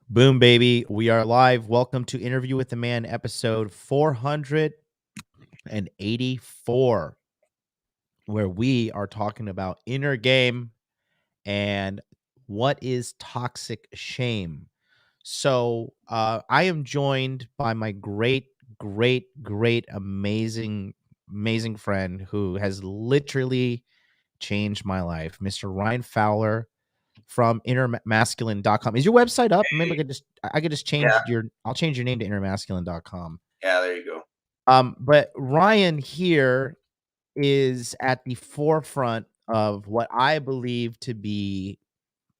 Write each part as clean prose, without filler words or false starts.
Boom, baby. We are live. Welcome to Interview with the Man, episode 484, where we are talking about inner game and what is toxic shame. So, I am joined by my great, amazing friend who has literally changed my life, Mr. Ryan Fowler from innermasculine.com. Is your website up? Maybe I could just Yeah, I'll change your name to innermasculine.com. yeah, there you go. But Ryan here is at the forefront of what I believe to be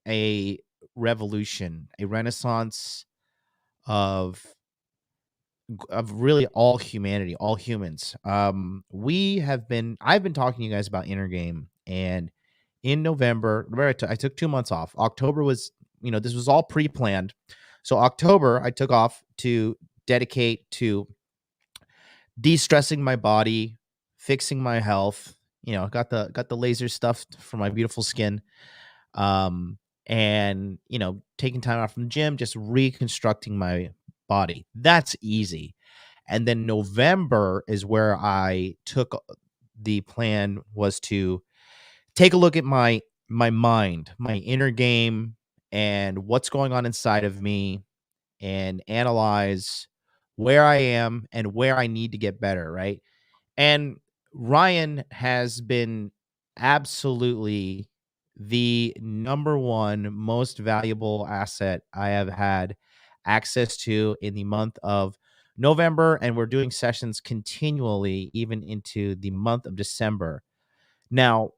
a revolution, a renaissance of really all humanity, all humans. I've been talking to you guys about inner game, and in November, remember I took 2 months off. October was, this was all pre-planned. So October, I took off to dedicate to de-stressing my body, fixing my health. Got the laser stuff for my beautiful skin. And taking time off from the gym, just reconstructing my body. That's easy. And then November is where I took the plan was to take a look at my mind, my inner game, and what's going on inside of me, and analyze where I am and where I need to get better, right? And Ryan has been absolutely the number one most valuable asset I have had access to in the month of November. And we're doing sessions continually, even into the month of December. Now,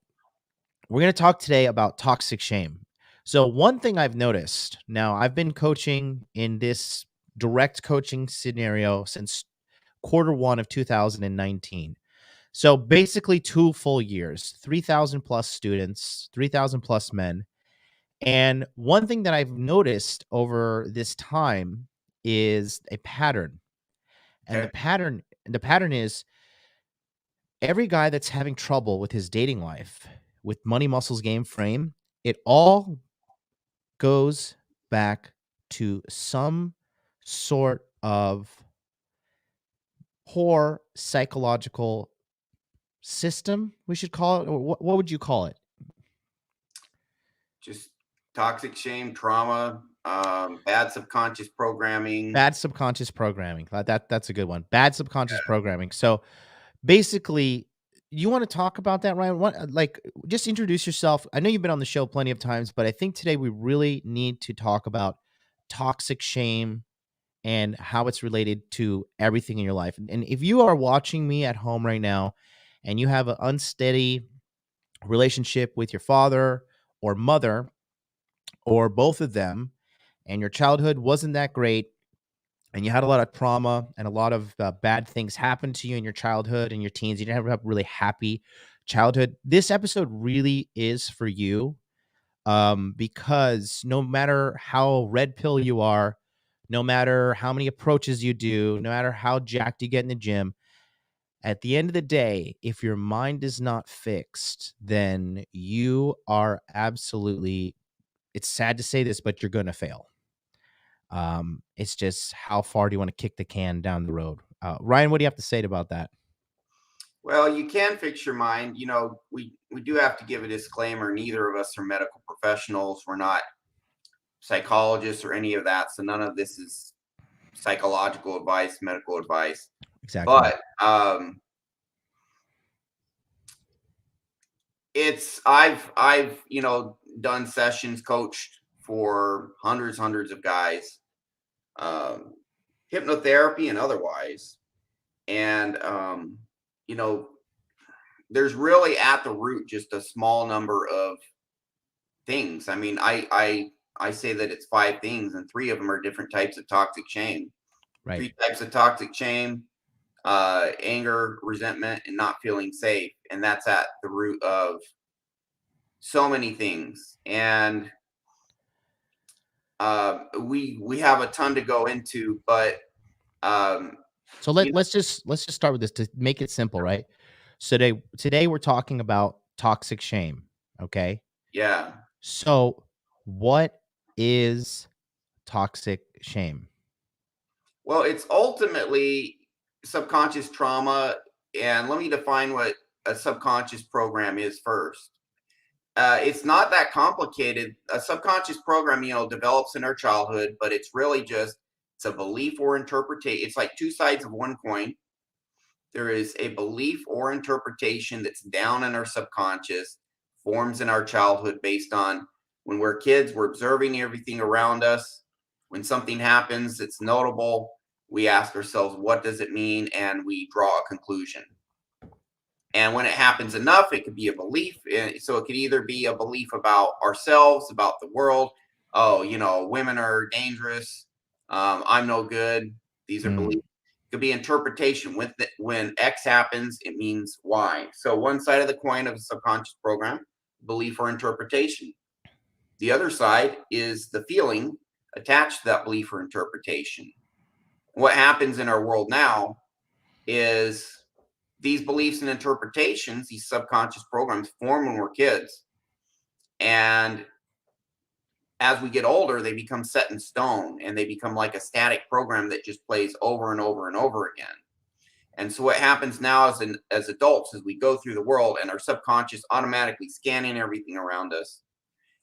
we're going to talk today about toxic shame. So, one thing I've noticed now, I've been coaching in this direct coaching scenario since quarter 1 of 2019. So basically 2 full years, 3,000 plus students, 3,000 plus men. And one thing that I've noticed over this time is a pattern. And the Okay. pattern is every guy that's having trouble with his dating life, with money, muscles, game, frame, it all goes back to some sort of poor psychological system, we should call it. Or what would you call it? Just toxic shame, trauma, bad subconscious programming. Bad subconscious programming. That's a good one. Bad subconscious programming. So basically, you want to talk about that, Ryan? Just introduce yourself. I know you've been on the show plenty of times, but I think today we really need to talk about toxic shame and how it's related to everything in your life. And if you are watching me at home right now and you have an unsteady relationship with your father or mother or both of them, and your childhood wasn't that great, and you had a lot of trauma and a lot of bad things happen to you in your childhood and your teens, you didn't have a really happy childhood, this episode really is for you. Because no matter how red pill you are, no matter how many approaches you do, no matter how jacked you get in the gym, at the end of the day, if your mind is not fixed, then you are absolutely, it's sad to say this, but you're going to fail. It's just how far do you want to kick the can down the road? Ryan, what do you have to say about that? Well, you can fix your mind. We do have to give a disclaimer. Neither of us are medical professionals. We're not psychologists or any of that. So none of this is psychological advice, medical advice. Exactly. But I've done sessions, coached for hundreds of guys, um, hypnotherapy and otherwise. And you know there's really at the root just a small number of things. I mean, I say that it's 5 things, and 3 of them are different types of toxic shame. Right. 3 types of toxic shame: anger, resentment, and not feeling safe. And that's at the root of so many things. And we have a ton to go into, but um, So you let's just start with this to make it simple, right? So today we're talking about toxic shame. Okay. yeah. So what is toxic shame? Well, it's ultimately subconscious trauma. And let me define what a subconscious program is first. It's not that complicated. A subconscious program, develops in our childhood, but it's really just it's a belief or interpretation. It's like two sides of one coin. There is a belief or interpretation that's down in our subconscious, forms in our childhood based on when we're kids, we're observing everything around us. When something happens that's notable, we ask ourselves, what does it mean? And we draw a conclusion. And when it happens enough, it could be a belief. So it could either be a belief about ourselves, about the world. Oh, women are dangerous. I'm no good. These are Mm, beliefs. It could be interpretation. When X happens, it means Y. So one side of the coin of a subconscious program, belief or interpretation. The other side is the feeling attached to that belief or interpretation. What happens in our world now is these beliefs and interpretations, these subconscious programs form when we're kids. And as we get older, they become set in stone and they become like a static program that just plays over and over and over again. And so what happens now as adults is we go through the world and our subconscious automatically scanning everything around us.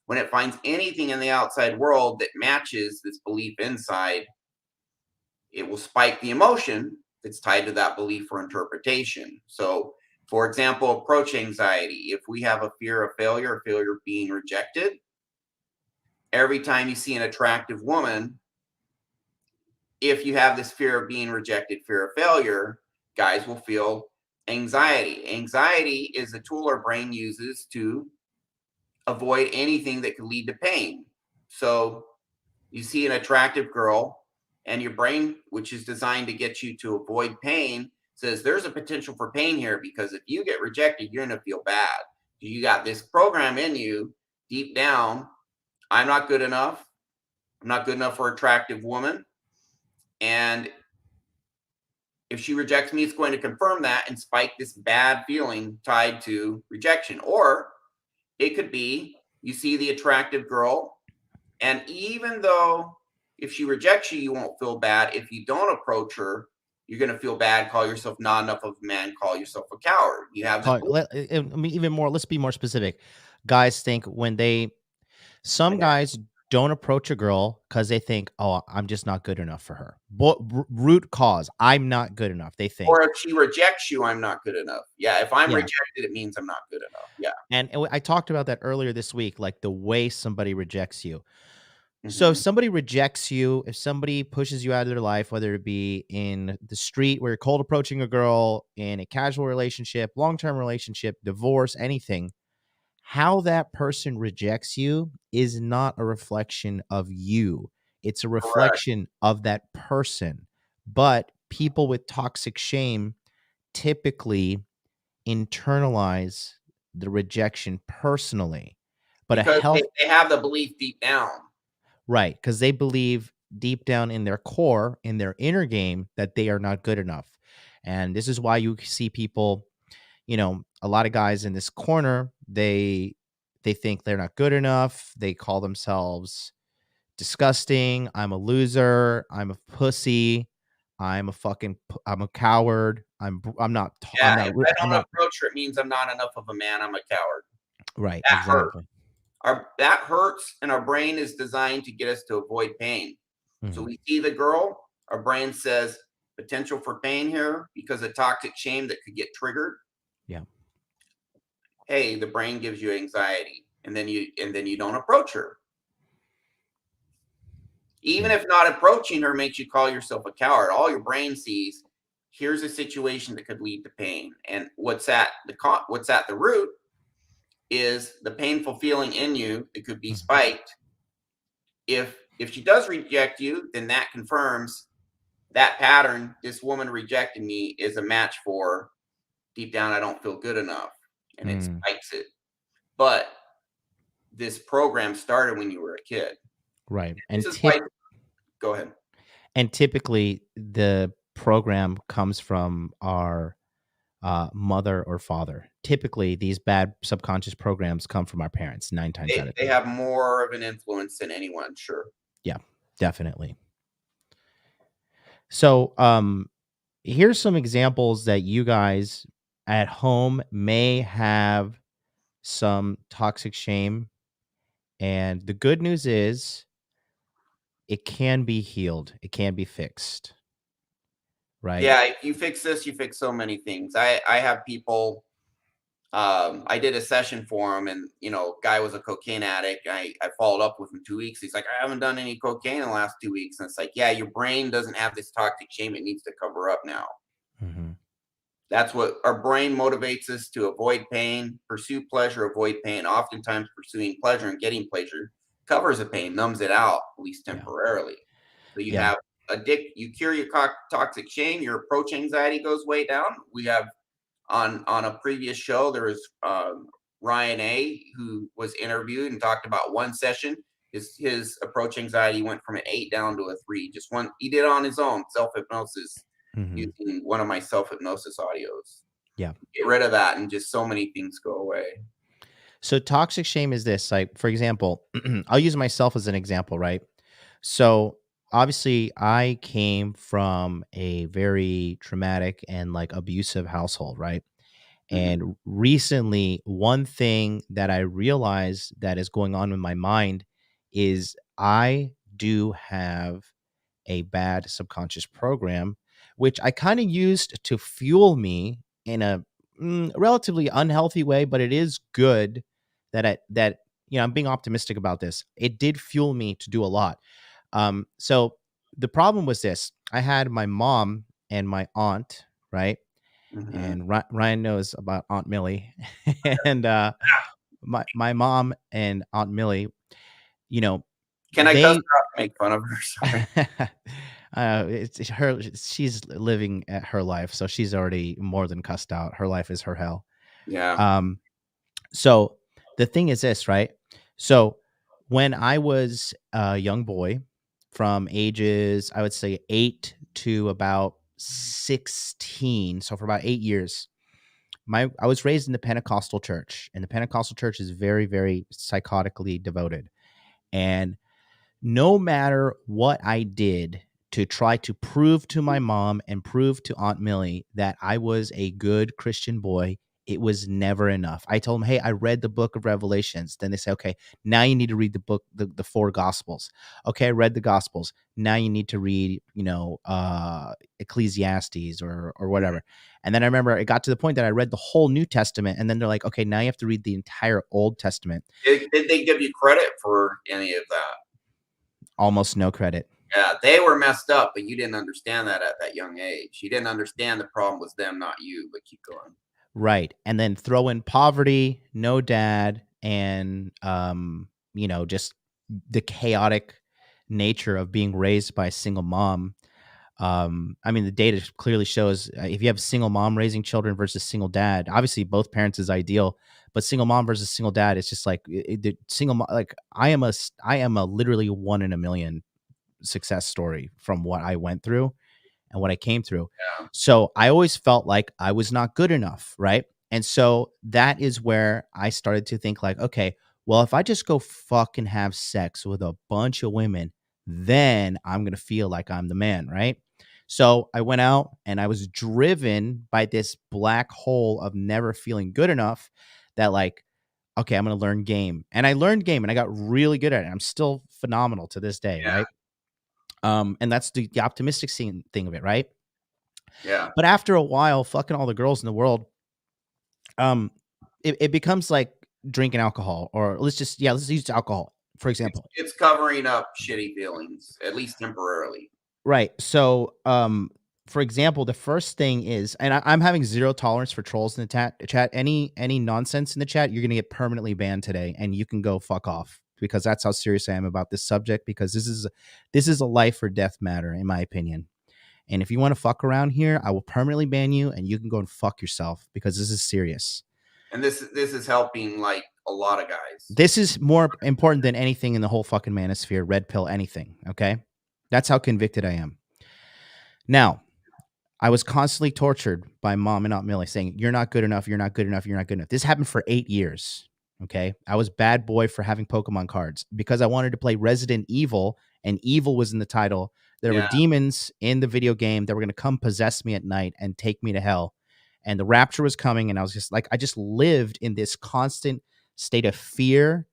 When it finds anything in the outside world that matches this belief inside, it will spike the emotion that's tied to that belief or interpretation. So, for example, approach anxiety. If we have a fear of failure, fear of being rejected, every time you see an attractive woman, if you have this fear of being rejected, fear of failure, guys will feel anxiety. Anxiety is a tool our brain uses to avoid anything that could lead to pain. So, you see an attractive girl and your brain, which is designed to get you to avoid pain, says there's a potential for pain here because if you get rejected, you're going to feel bad. You got this program in you deep down. I'm not good enough. I'm not good enough for an attractive woman. And if she rejects me, it's going to confirm that and spike this bad feeling tied to rejection. Or it could be you see the attractive girl, and even though if she rejects you, you won't feel bad. If you don't approach her, you're going to feel bad, call yourself not enough of a man, call yourself a coward. You have this. I mean, even more. Let's be more specific. Guys think when they some guys don't approach a girl because they think, "Oh, I'm just not good enough for her." Root cause, I'm not good enough. They think, Or if she rejects you, I'm not good enough. Yeah. If I'm yeah. rejected, it means I'm not good enough. Yeah. And I talked about that earlier this week, like the way somebody rejects you. So if Hmm. somebody rejects you, if somebody pushes you out of their life, whether it be in the street where you're cold approaching a girl, in a casual relationship, long-term relationship, divorce, anything, how that person rejects you is not a reflection of you. It's a Correct. reflection of that person. But people with toxic shame typically internalize the rejection personally. But a Because health they have the belief deep down. Right, because they believe deep down in their core, in their inner game, that they are not good enough. And this is why you see people, a lot of guys in this corner, they think they're not good enough. They call themselves disgusting. I'm a loser. I'm a pussy. I'm a coward. I'm Yeah. not If I I'm don't not approach her, it means I'm not enough of a man. I'm a coward. right, That hurts. exactly. That hurts, and our brain is designed to get us to avoid pain. So Mhm. we see the girl, our brain says potential for pain here because of toxic shame that could get triggered. Yeah. Hey, the brain gives you anxiety, and then you don't approach her. Even Yeah. if not approaching her makes you call yourself a coward, all your brain sees here's a situation that could lead to pain. And what's at the root is the painful feeling in you that could be Mhm. spiked. If she does reject you, then that confirms that pattern. This woman rejected me is a match for deep down I don't feel good enough, and it Mm, spikes it. But this program started when you were a kid. right. This is why. Go ahead. And typically the program comes from our mother or father. Typically, these bad subconscious programs come from our parents 9 times out of They 10. have more of an influence than anyone, sure. Yeah. Definitely. So, here's some examples that you guys at home may have some toxic shame. And the good news is it can be healed, it can be fixed, right? Yeah, if you fix this, you fix so many things. I have people. I did a session for him, and guy was a cocaine addict. I followed up with him 2 weeks. He's like, I haven't done any cocaine in the last 2 weeks, and it's like, yeah, your brain doesn't have this toxic shame; it needs to cover up now. Mhm. That's what our brain motivates us to avoid pain, pursue pleasure, avoid pain. Oftentimes, pursuing pleasure and getting pleasure covers the pain, numbs it out, at least Yeah. temporarily. So you Yeah. have you cure your toxic shame, your approach anxiety goes way down. We have on a previous show, there was Ryan A, who was interviewed and talked about one session. His approach anxiety went from an 8 down to a 3. Just one, he did on his own, self hypnosis, Mhm. using one of my self hypnosis audios. Yeah. Get rid of that, and just so many things go away. So toxic shame is this, like, for example, I'll use myself as an example, right? So obviously I came from a very traumatic and like abusive household, right? Hmm. And recently, one thing that I realized that is going on in my mind is I do have a bad subconscious program, which I kind of used to fuel me in a relatively unhealthy way, but it is good that I'm being optimistic about this. It did fuel me to do a lot. So the problem was this: I had my mom and my aunt, right? Hmm. And Ryan knows about Aunt Millie, and my mom and Aunt Millie, you know, Can I cuss they her out to make fun of her? Sorry. it's her. She's living at her life, so she's already more than cussed out. Her life is her hell. Yeah. Um, so the thing is this, right? So when I was a young boy, from ages I would say 8 to about 16, so for about 8 years, my I was raised in the Pentecostal church, and the Pentecostal church is very, very psychotically devoted. And no matter what I did to try to prove to my mom and prove to Aunt Millie that I was a good Christian boy, it was never enough. I told them, hey, I read the book of Revelations. Then they say, okay, now you need to read the book, the four gospels. Okay, I read the gospels. Now you need to read, Ecclesiastes or whatever. And then I remember it got to the point that I read the whole New Testament. And then they're like, okay, now you have to read the entire Old Testament. Did they give you credit for any of that? Almost no credit. Yeah, they were messed up, but you didn't understand that at that young age. You didn't understand the problem was them, not you. But keep going. Right, and then throw in poverty, no dad, and, just the chaotic nature of being raised by a single mom. I mean, the data clearly shows, if you have a single mom raising children versus single dad, obviously both parents is ideal, but single mom versus single dad, it's just like, the single mo like, I am a literally 1 in a million success story from what I went through and what I came through. Yeah. So I always felt like I was not good enough, right? And so that is where I started to think like, okay, well, if I just go fucking have sex with a bunch of women, then I'm going to feel like I'm the man, right? So I went out and I was driven by this black hole of never feeling good enough that like, okay, I'm going to learn game. And I learned game and I got really good at it. I'm still phenomenal to this day, Yeah. right? And that's the optimistic thing of it, right? Yeah. But after a while, fucking all the girls in the world, um, it becomes like drinking alcohol, or let's use alcohol, for example. It's covering up shitty feelings, at least temporarily. Right. So, for example, the first thing is, and I'm having zero tolerance for trolls in the chat. Any nonsense in the chat, you're gonna get permanently banned today, and you can go fuck off, because that's how serious I am about this subject. Because this is a life or death matter, in my opinion. And if you want to fuck around here, I will permanently ban you, and you can go and fuck yourself, because this is serious. And this is helping like a lot of guys. This is more important than anything in the whole fucking manosphere, red pill, anything. Okay. That's how convicted I am. Now, I was constantly tortured by mom and Aunt Millie saying, you're not good enough. You're not good enough. You're not good enough. This happened for 8 years. Okay. I was bad boy for having Pokemon cards because I wanted to play Resident Evil and evil was in the title. There were Yeah. demons in the video game that were going to come possess me at night and take me to hell. And the rapture was coming. And I was just like, I just lived in this constant state of fear,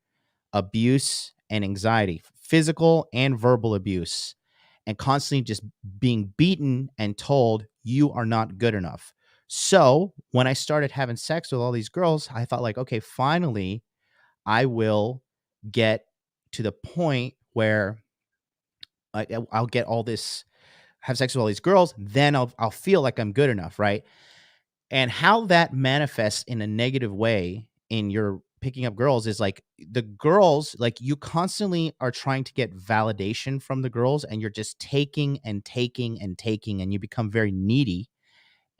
abuse, and anxiety, physical and verbal abuse, and constantly just being beaten and told you are not good enough. So when I started having sex with all these girls, I thought, like, okay, finally I will get to the point where I'll get all this, have sex with all these girls, then I'll feel like I'm good enough, right? And how that manifests in a negative way in your picking up girls is like the girls, like you constantly are trying to get validation from the girls, and you're just taking and taking and taking, and you become very needy.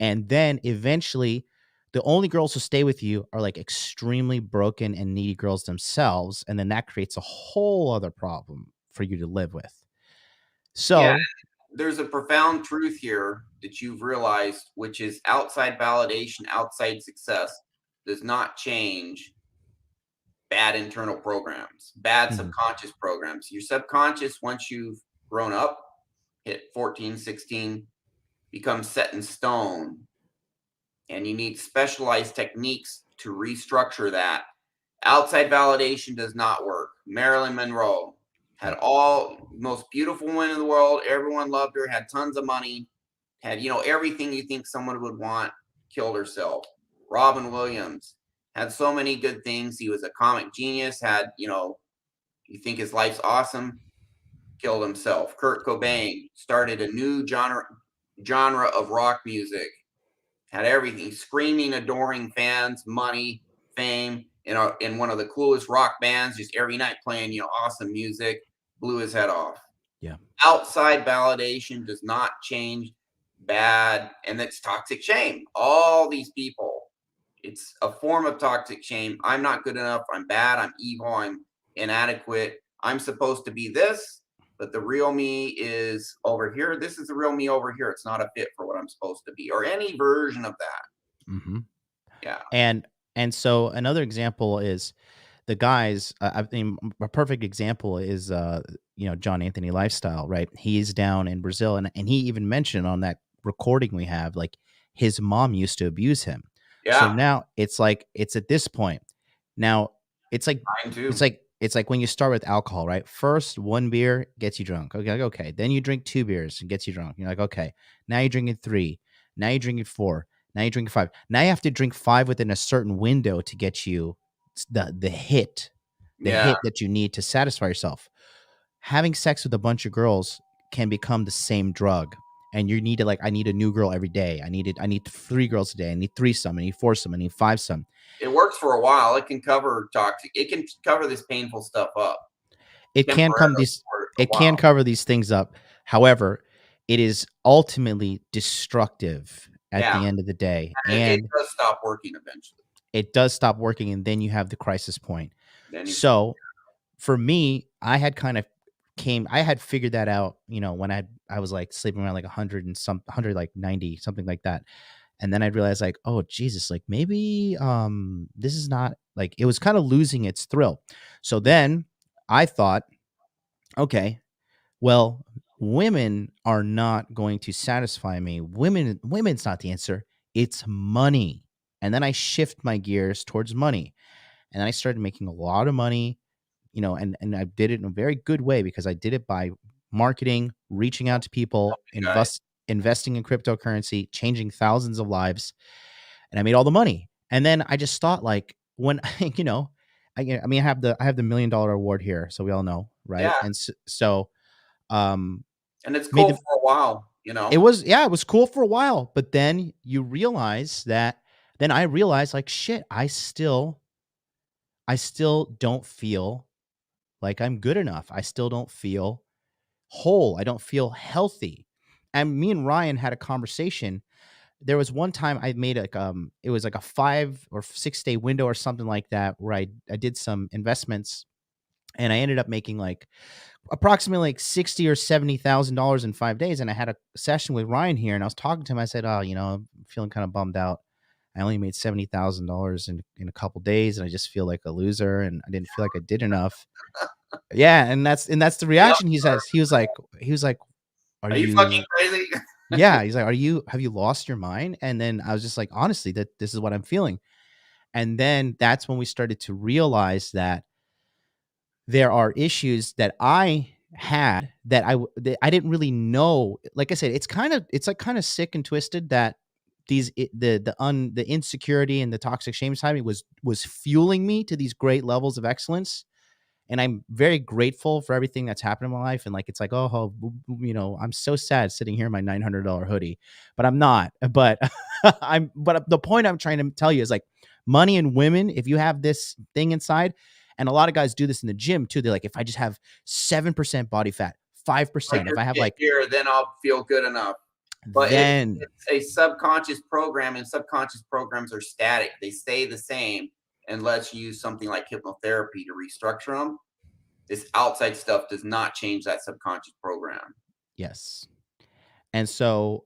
And then eventually, the only girls who stay with you are like extremely broken and needy girls themselves. And then that creates a whole other problem for you to live with. Yeah. So, There's a profound truth here that you've realized, which is outside validation, outside success does not change bad internal programs, bad mhm, subconscious programs. Your subconscious, once you've grown up, hit 14, 16, becomes set in stone. And you need specialized techniques to restructure that. Outside validation does not work. Marilyn Monroe had yep, all most beautiful women in the world. Everyone loved her, had tons of money, had, everything you think someone would want, killed herself. Robin Williams had so many good things. He was a comic genius, had, you think his life's awesome, killed himself. Kurt yeah, Cobain started a new genre of rock music, had everything, screaming, adoring fans, money, fame, in one of the coolest rock bands, just every night playing, awesome music, blew his head off. yeah. Outside validation does not change bad, and that's toxic shame. All these people, it's a form of toxic shame. I'm not good enough. I'm bad. I'm evil. I'm inadequate. I'm supposed to be this, but the real me is over here. This is the real me over here. It's not a fit for what I'm supposed to be, or any version of that. Hmm. Yeah. And so another example is the guys. I mean, a perfect example is John Anthony Lifestyle, right? He's down in Brazil, and he even mentioned on that recording we have, like, his mom used to abuse him. So Yeah. now it's like it's at this point. Now it's like Mine it's too. like it's like when you start with alcohol, right? First, one beer gets you drunk. Okay, like, okay. Then you drink two beers and gets you drunk. You're like, okay. Now you're drinking three. Now you're drinking four. Now you drink five. Now you have to drink five within a certain window to get you the hit, Yeah. that you need to satisfy yourself. Having sex with a bunch of girls can become the same drug. And you need to, like, I need a new girl every day. I need three girls a day. I need threesome. I need foursome. I need fivesome. It works for a while. It can cover toxic. It can cover this painful stuff up It can come temporarily these for a it can while. cover these things up. However, it is ultimately destructive at Yeah. the end of the day. And it And does stop working eventually. it does stop working, and then you have the crisis point. Then you start. So for me, I had figured that out, when I was like sleeping around like 100 and some 100, like 90, something like that. And then I realized, like, oh Jesus, like maybe this is not, like, it was kind of losing its thrill. So then I thought, okay, well, women are not going to satisfy me. Women's not the answer. It's money. And then I shift my gears towards money. And then I started making a lot of money, and I did it in a very good way because I did it by marketing, reaching out to people, Guys. investing in cryptocurrency, changing thousands of lives, and I made all the money. And then I just thought, like, when I mean, I have the $1 million award here, so we all know, right? Yeah. And so um And it's made cool the for a while. it was, yeah, it was cool for a while, but then you realize that then I realized, like, shit, I still don't feel like I'm good enough. I still don't feel whole. I don't feel healthy. And me and Ryan had a conversation. There was one time I made, like, it was like a 5 or 6 day window or something like that, where I did some investments, and I ended up making like approximately like 60 or $70,000 in 5 days. And I had a session with Ryan here, and I was talking to him. I said, "Oh, I'm feeling kind of bummed out. I only made $70,000 in a couple days, and I just feel like a loser, and I didn't feel like I did enough." Yeah, and that's the Yep. reaction he says. He was like, "Are Are you fucking you?" crazy? Yeah, he's like, Have you lost your mind?" And then I was just like, "Honestly, that this is what I'm feeling." And then that's when we started to realize that there are issues that I had that I didn't really know. Like I said, it's like kind of sick and twisted that the insecurity and the toxic shame side of me was fueling me to these great levels of excellence, and I'm very grateful for everything that's happened in my life. And like, it's like, I'm so sad sitting here in my $900 hoodie, but I'm not. But but the point I'm trying to tell you is like, money and women. If you have this thing inside, and a lot of guys do this in the gym too. They're like, if I just have 7% body fat, five I percent, if just I have get like, here, then I'll feel good enough. But then it's a subconscious program, and subconscious programs are static. They stay the same unless you use something like hypnotherapy to restructure them. This outside stuff does not change that subconscious program. yes. And so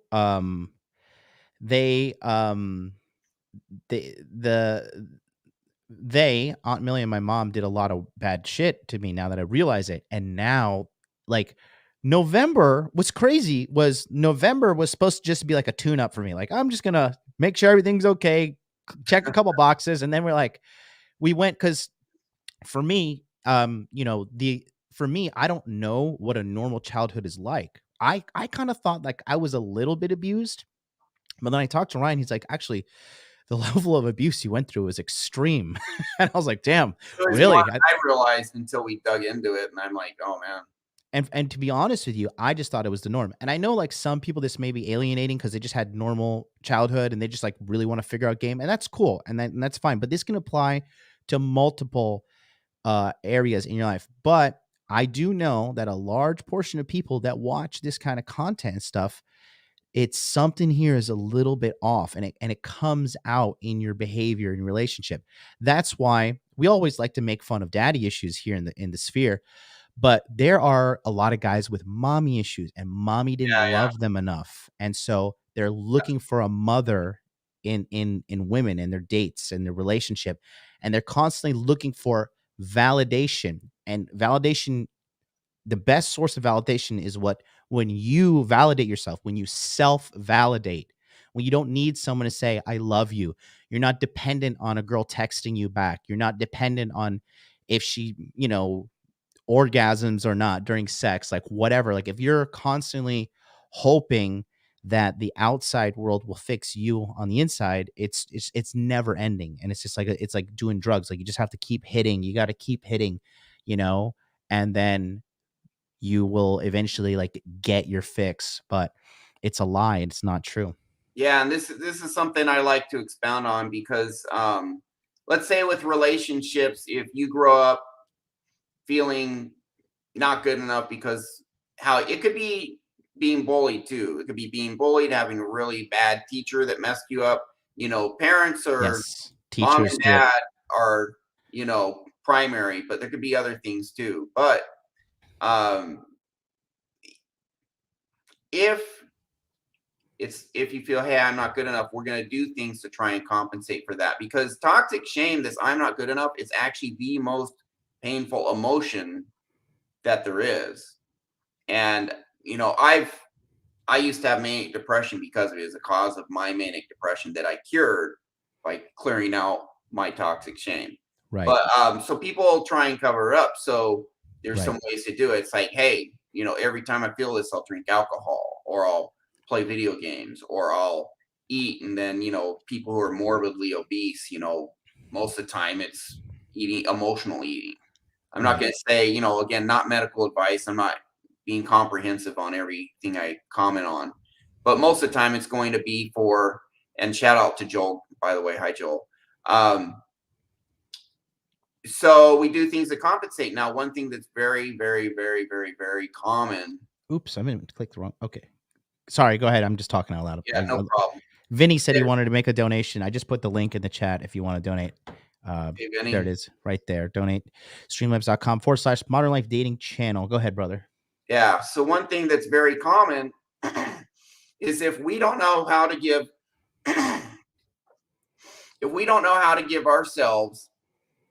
they the Aunt Millie and my mom did a lot of bad shit to me now that I realize it. And now, like, November was supposed to just be like a tune up for me. Like, I'm just gonna make sure everything's okay, check a couple boxes, and then we went because for me, I don't know what a normal childhood is like. I kind of thought like I was a little bit abused, but then I talked to Ryan. He's like, actually, the level of abuse you went through was extreme. And I was like, damn, It was more really? than I realized until we dug into it, and I'm like, oh man. And to be honest with you, I just thought it was the norm. And I know like some people this may be alienating because they just had normal childhood and they just like really want to figure out game. And that's cool. And that's fine. But this can apply to multiple areas in your life. But I do know that a large portion of people that watch this kind of content and stuff, it's something here is a little bit off, and it comes out in your behavior and relationship. That's why we always like to make fun of daddy issues here in the sphere, but there are a lot of guys with mommy issues, and mommy didn't Yeah, yeah. love them enough, and so they're looking for a mother in women and their dates and their relationship, and they're constantly looking for validation. And validation, the best source of validation is when you validate yourself, when you self validate, when you don't need someone to say I love you. You're not dependent on a girl texting you back. You're not dependent on if she orgasms or not during sex, like whatever. Like if you're constantly hoping that the outside world will fix you on the inside, it's never ending. And it's just like it's like doing drugs. Like you just have to keep hitting. You got to keep hitting, you know, and then you will eventually like get your fix. But it's a lie. It's not true. Yeah, and this is something I like to expound on because let's say with relationships, if you grow up feeling not good enough because how it could be being bullied too. It could be being bullied, having a really bad teacher that messed you up. Parents or Yes. mom Teachers and do it. dad are, primary, but there could be other things too. But um, if if you feel, hey, I'm not good enough, we're going to do things to try and compensate for that, because toxic shame, this I'm not good enough, is actually the most painful emotion that there is. And I used to have manic depression because of it, as a cause of my manic depression that I cured by clearing out my toxic shame. Right. But so people try and cover it up. So there's Right. some ways to do it. It's like, hey, every time I feel this, I'll drink alcohol, or I'll play video games, or I'll eat. And then, people who are morbidly obese, most of the time it's eating, emotional eating. I'm not Right. going to say, again, not medical advice. I'm not being comprehensive on everything I comment on, but most of the time it's going to be for, and shout out to Joel, by the way. Hi, Joel. So we do things to compensate. Now, one thing that's very, very, very, very, very common. Oops, I didn't click the wrong. Okay. Sorry, go ahead. I'm just talking out loud. Yeah, no problem. Vinny said he Is, wanted to make a donation. I just put the link in the chat if you want to donate. hey, There it Vinny. is right there. Donate streamlabs.com/ modern life dating channel. Go ahead, brother. Yeah. So one thing that's very common is if we don't know how to give, if we don't know how to give ourselves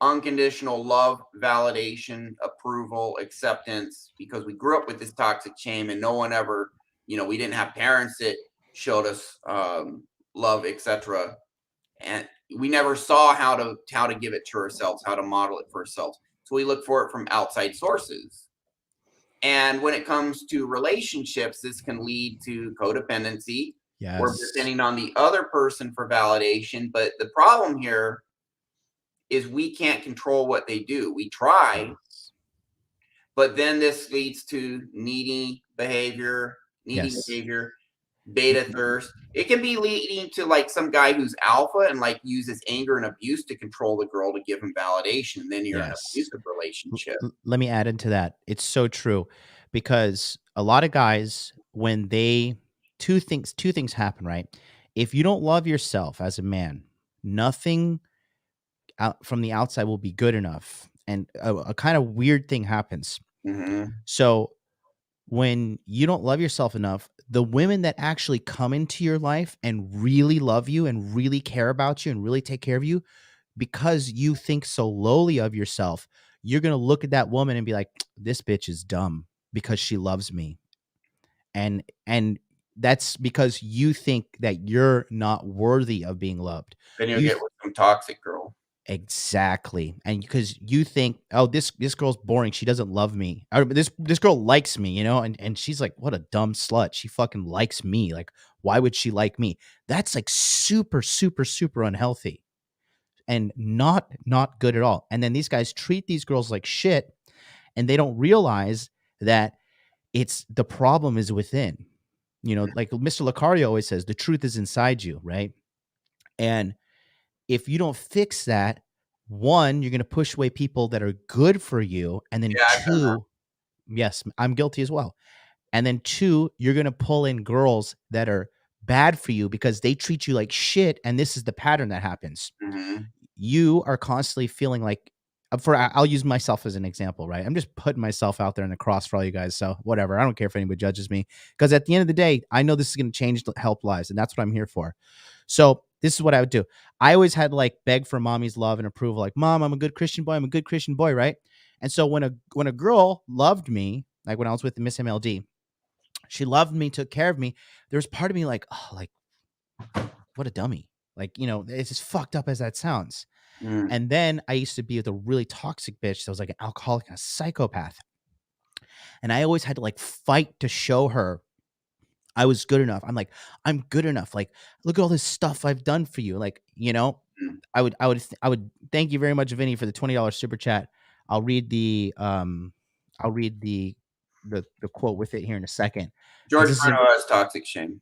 unconditional love, validation, approval, acceptance, because we grew up with this toxic shame and no one ever, we didn't have parents that showed us love, etc. And we never saw how to give it to ourselves, how to model it for ourselves. So we look for it from outside sources. And when it comes to relationships, this can lead to codependency. We're Yes. depending on the other person for validation. But the problem here is we can't control what they do. We try, Yes. but then this leads to needy Yes. behavior, beta thirst. It can be leading to like some guy who's alpha and like uses anger and abuse to control the girl to give him validation. And then you're in an Yes. abusive relationship. Let me add into that. It's so true because a lot of guys, when they two things happen, right? If you don't love yourself as a man, nothing out from the outside will be good enough. And a kind of weird thing happens. Hmm. So when you don't love yourself enough, the women that actually come into your life and really love you and really care about you and really take care of you, because you think so lowly of yourself, you're going to look at that woman and be like, this bitch is dumb because she loves me. And that's because you think that you're not worthy of being loved. Then you'll You get with some toxic girl. Exactly. And because you think, "Oh, this girl's boring. She doesn't love me. Or this girl likes me," and she's like, "What a dumb slut. She fucking likes me. Like, why would she like me?" That's like super, super, super unhealthy and not good at all. And then these guys treat these girls like shit, and they don't realize that it's the problem is within. Like Mr. Lucario always says, the truth is inside you, right? And if you don't fix that, one, you're going to push away people that are good for you. And then Yeah, I've done that. two, yes, I'm guilty as well. And then two, you're going to pull in girls that are bad for you because they treat you like shit. And this is the pattern that happens. Hmm. You are constantly feeling like, I'll use myself as an example, right? I'm just putting myself out there in the cross for all you guys. So whatever. I don't care if anybody judges me because at the end of the day, I know this is going to change, help lives. And that's what I'm here for. So this is what I would do. I always had to like beg for mommy's love and approval. Like, mom, I'm a good Christian boy. I'm a good Christian boy. Right. And so when a girl loved me, like when I was with Miss MLD, she loved me, took care of me. There was part of me like, oh, like what a dummy. Like, it's as fucked up as that sounds. Mm. And then I used to be with a really toxic bitch that was like an alcoholic and a psychopath. And I always had to like fight to show her I was good enough. I'm like, I'm good enough. Like, look at all this stuff I've done for you. Like, Mm. I would thank you very much, Vinny, for the $20 super chat. I'll read the quote with it here in a second because George this is Bruno has toxic shame.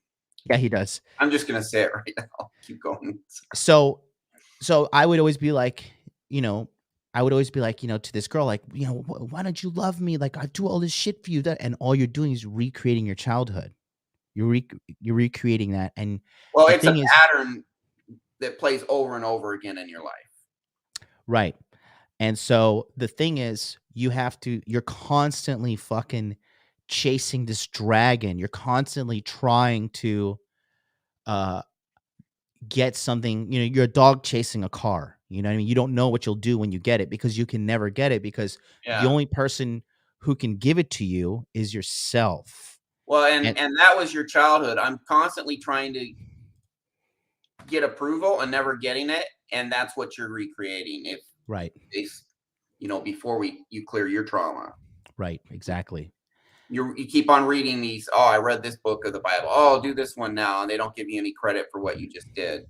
yeah, he does. I'm just gonna say it right now. Keep going. So I would always be like, you know, I would always be like, to this girl, like, why don't you love me? Like, I do all this shit for you, that, and all you're doing is recreating your childhood. You're re- you're recreating that, and Well, the it's a thing is, pattern that plays over and over again in your life. right. And so the thing is, you're constantly fucking chasing this dragon. You're constantly trying to uh get something, you're a dog chasing a car. You know what I mean? You don't know what you'll do when you get it because you can never get it because the Yeah. only person who can give it to you is yourself. Well, And and that was your childhood. I'm constantly trying to get approval and never getting it, and that's what you're recreating. right, If before you clear your trauma, right, exactly. you keep on reading these. Oh, I read this book of the Bible. Oh, I'll do this one now, and they don't give you any credit for what you just did.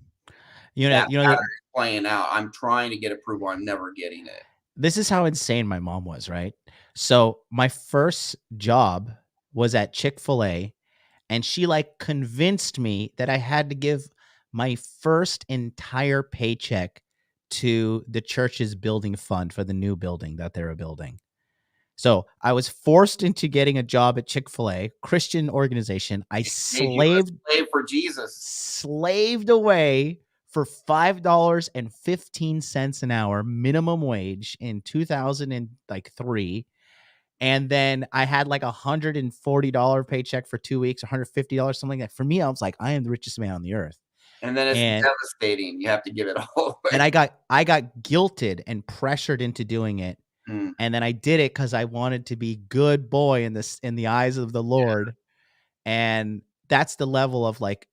That That pattern is playing out. I'm trying to get approval. I'm never getting it. this is how insane my mom was, right? So my first job was at Chick-fil-A, and she like convinced me that I had to give my first entire paycheck to the church's building fund for the new building that they were building. So I was forced into getting a job at Chick-fil-A, Christian organization. I Made you a slaved slave for Jesus. slaved away for $5.15 an hour minimum wage in 2003. And then I had like $140 paycheck for 2 weeks, $150, something like that. For me, I was like, I am the richest man on the earth. And then it's And devastating. You have to give it all and away. I got guilted and pressured into doing it, Mm, and then I did it because I wanted to be good boy in the eyes of the Lord, and that's the level of, like,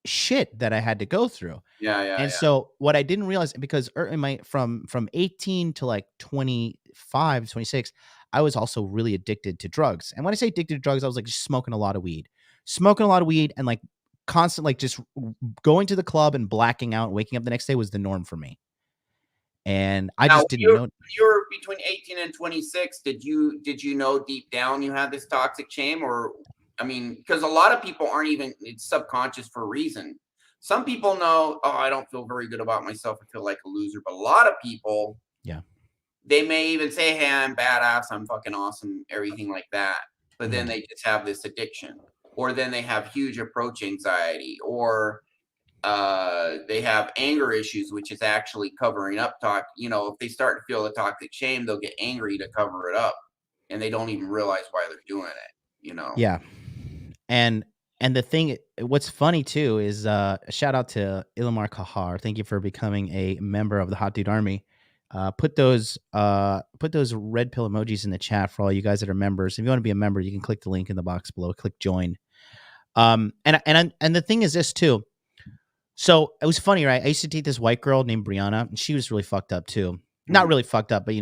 shit that I had to go through. yeah, yeah, And yeah. so what I didn't realize, because in my from 18 to like 25, 26, I was also really addicted to drugs. And when I say addicted to drugs, I was like just smoking a lot of weed. Smoking a lot of weed and like constant like just going to the club and blacking out and waking up the next day was the norm for me. And I Now, just didn't know. when you were between 18 and 26, did you know deep down you had this toxic shame? Or I mean, because a lot of people aren't even, it's subconscious for a reason. Some people know, oh, I don't feel very good about myself. I feel like a loser. But a lot of people, Yeah. they may even say, hey, I'm badass, I'm fucking awesome, everything like that. But then Mhm. they just have this addiction, or then they have huge approach anxiety, or they have anger issues, which is actually covering up talk. If they start to feel the toxic shame, they'll get angry to cover it up, and they don't even realize why they're doing it. Yeah. And the thing, what's funny too is a shout out to Ilmar Kahar. Thank you for becoming a member of the Hot Dude Army. Put those red pill emojis in the chat for all you guys that are members. If you want to be a member, you can click the link in the box below. Click join. And the thing is this too. So it was funny, right? I used to date this white girl named Brianna, and she was really fucked up too. Not Mhm. really fucked up, but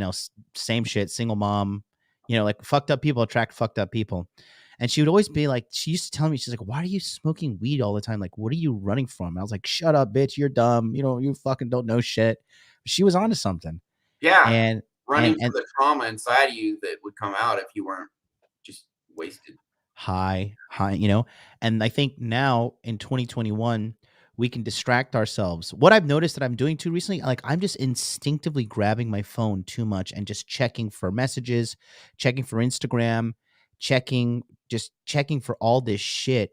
same shit. Single mom. Like fucked up people attract fucked up people. And she would always be like, she used to tell me, she's like, why are you smoking weed all the time? Like, what are you running from? And I was like, shut up, bitch. You're dumb. You fucking don't know shit. She was onto something. Yeah, And, running and, from and the trauma inside of you that would come out if you weren't just wasted. high. And I think now in 2021, we can distract ourselves. What I've noticed that I'm doing too recently, like I'm just instinctively grabbing my phone too much and just checking for messages, checking for Instagram, just checking for all this shit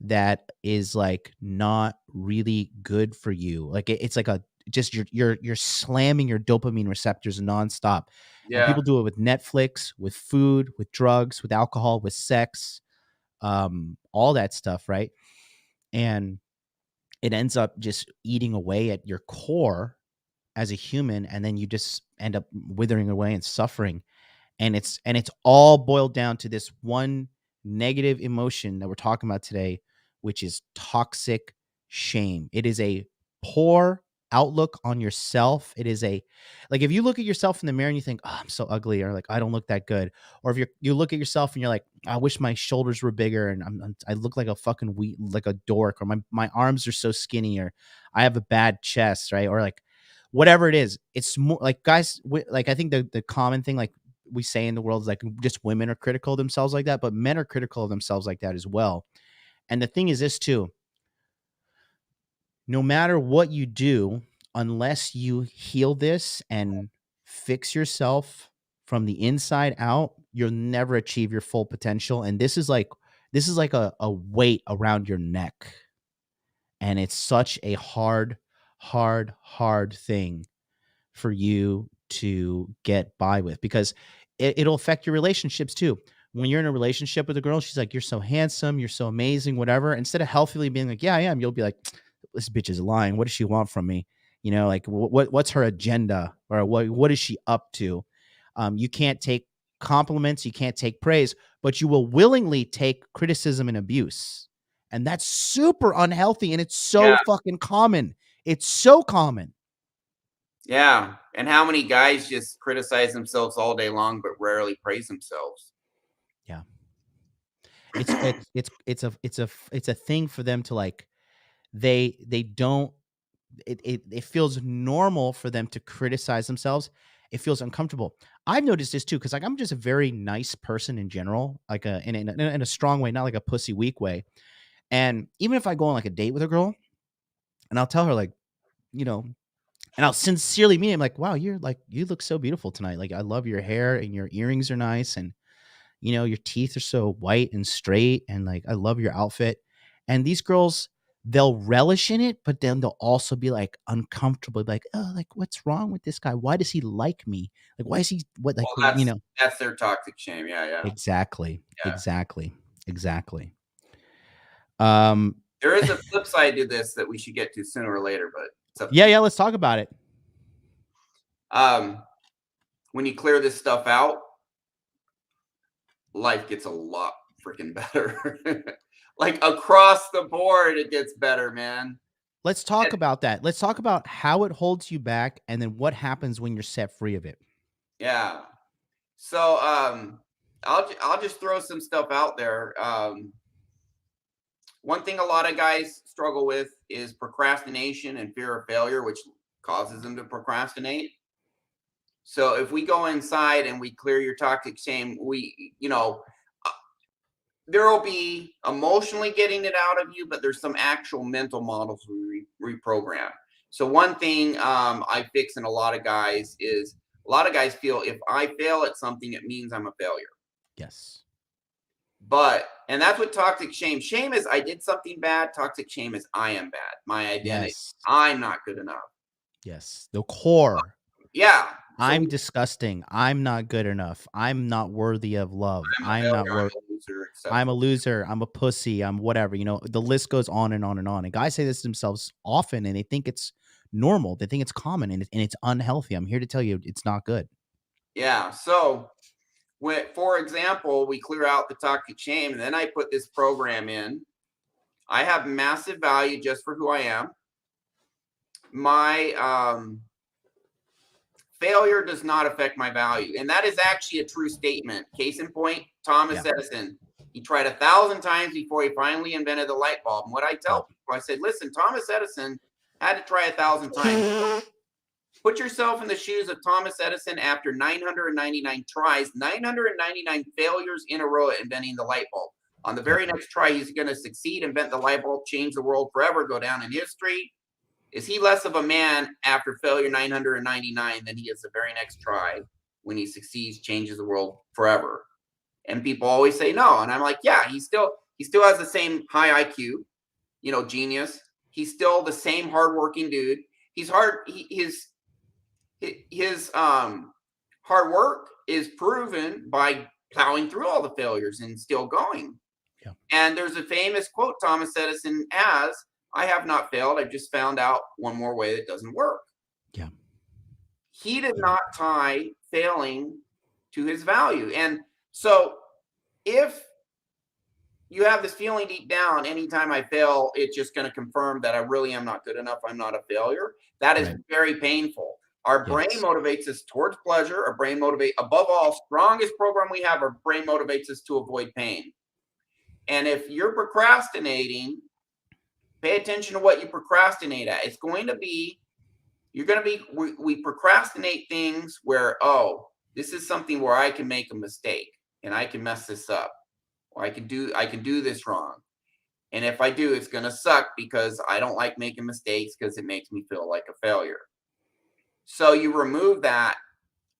that is like not really good for you. Like it's like a just you're slamming your dopamine receptors nonstop. And Yeah, people do it with Netflix, with food, with drugs, with alcohol, with sex, all that stuff, right? And it ends up just eating away at your core as a human, and then you just end up withering away and suffering. And it's all boiled down to this one negative emotion that we're talking about today, which is toxic shame. It is a poor outlook on yourself. It is a like if you look at yourself in the mirror and you think, oh, I'm so ugly, or like I don't look that good, or if you look at yourself and you're like, I wish my shoulders were bigger and I look like a fucking like a dork, or my arms are so skinny, or I have a bad chest, right? Or like whatever it is, it's more like guys, like I think the common thing like we say in the world is like just women are critical of themselves like that, but men are critical of themselves like that as well. And the thing is this too, no matter what you do, unless you heal this and fix yourself from the inside out, you'll never achieve your full potential. And this is like a weight around your neck. And it's such a hard thing for you to get by with, because it'll affect your relationships too. When you're in a relationship with a girl, she's like, you're so handsome, you're so amazing, whatever. Instead of healthily being like, yeah, I am, you'll be like, this bitch is lying. What does she want from me? Like what's her agenda, or what is she up to? You can't take compliments, you can't take praise, but you will willingly take criticism and abuse. And that's super unhealthy. And it's so yeah, fucking common. It's so common. yeah. And how many guys just criticize themselves all day long, but rarely praise themselves? Yeah. It's a thing for them to like they don't it feels normal for them to criticize themselves. It feels uncomfortable. I've noticed this too, because like I'm just a very nice person in general, like in a strong way, not like a pussy weak way. And even if I go on like a date with a girl and I'll tell her like, you know, and I'll sincerely mean it, I'm like, wow, you look so beautiful tonight. Like I love your hair and your earrings are nice, and your teeth are so white and straight, and like I love your outfit. And these girls, they'll relish in it, but then they'll also be like uncomfortable, like, oh, like what's wrong with this guy? Why does he like me? Like why is he what like Well, that's their toxic shame. Yeah, yeah, exactly, yeah. exactly, exactly. Um There is a flip side to this that we should get to sooner or later, but it's up to Yeah, you. yeah, let's talk about it. When you clear this stuff out, life gets a lot freaking better. Like across the board, it gets better, man. Let's talk about that. Let's talk about how it holds you back and then what happens when you're set free of it. Yeah. So I'll just throw some stuff out there. One thing a lot of guys struggle with is procrastination and fear of failure, which causes them to procrastinate. So if we go inside and we clear your toxic shame, there will be emotionally getting it out of you, but there's some actual mental models we reprogram. So one thing I fix in a lot of guys is a lot of guys feel if I fail at something, it means I'm a failure. Yes. And that's what toxic shame. Shame is I did something bad. Toxic shame is I am bad. My identity. Yes. I'm not good enough. Yes. The core. Yeah. I'm disgusting. I'm not good enough. I'm not worthy of love. I'm not worthy. I'm a loser. I'm a pussy. I'm whatever. The list goes on and on and on. And guys say this to themselves often, and they think it's normal. They think it's common, and it's unhealthy. I'm here to tell you it's not good. Yeah. So, for example, we clear out the toxic shame, and then I put this program in. I have massive value just for who I am. My failure does not affect my value. And that is actually a true statement. Case in point, Thomas Edison. He tried 1,000 times before he finally invented the light bulb. And what I tell people, I said, listen, Thomas Edison had to try 1,000 times. Put yourself in the shoes of Thomas Edison after 999 tries, 999 failures in a row at inventing the light bulb. On the very next try, he's going to succeed, invent the light bulb, change the world forever, go down in history. Is he less of a man after failure 999 than he is the very next try when he succeeds, changes the world forever? And people always say no. And I'm like, yeah, he still has the same high IQ, genius. He's still the same hardworking dude. He's his hard work is proven by plowing through all the failures and still going. Yeah. And there's a famous quote Thomas Edison has, I have not failed. I've just found out one more way that doesn't work. Yeah. He did not tie failing to his value. And so if you have this feeling deep down, anytime I fail, it's just going to confirm that I really am not good enough. I'm not a failure. That is very painful. Our brain motivates us towards pleasure. Our brain above all, strongest program we have, our brain motivates us to avoid pain. And if you're procrastinating, pay attention to what you procrastinate at. It's going to be, we procrastinate things where, this is something where I can make a mistake and I can mess this up, or I can do this wrong. And if I do, it's going to suck because I don't like making mistakes because it makes me feel like a failure. So you remove that,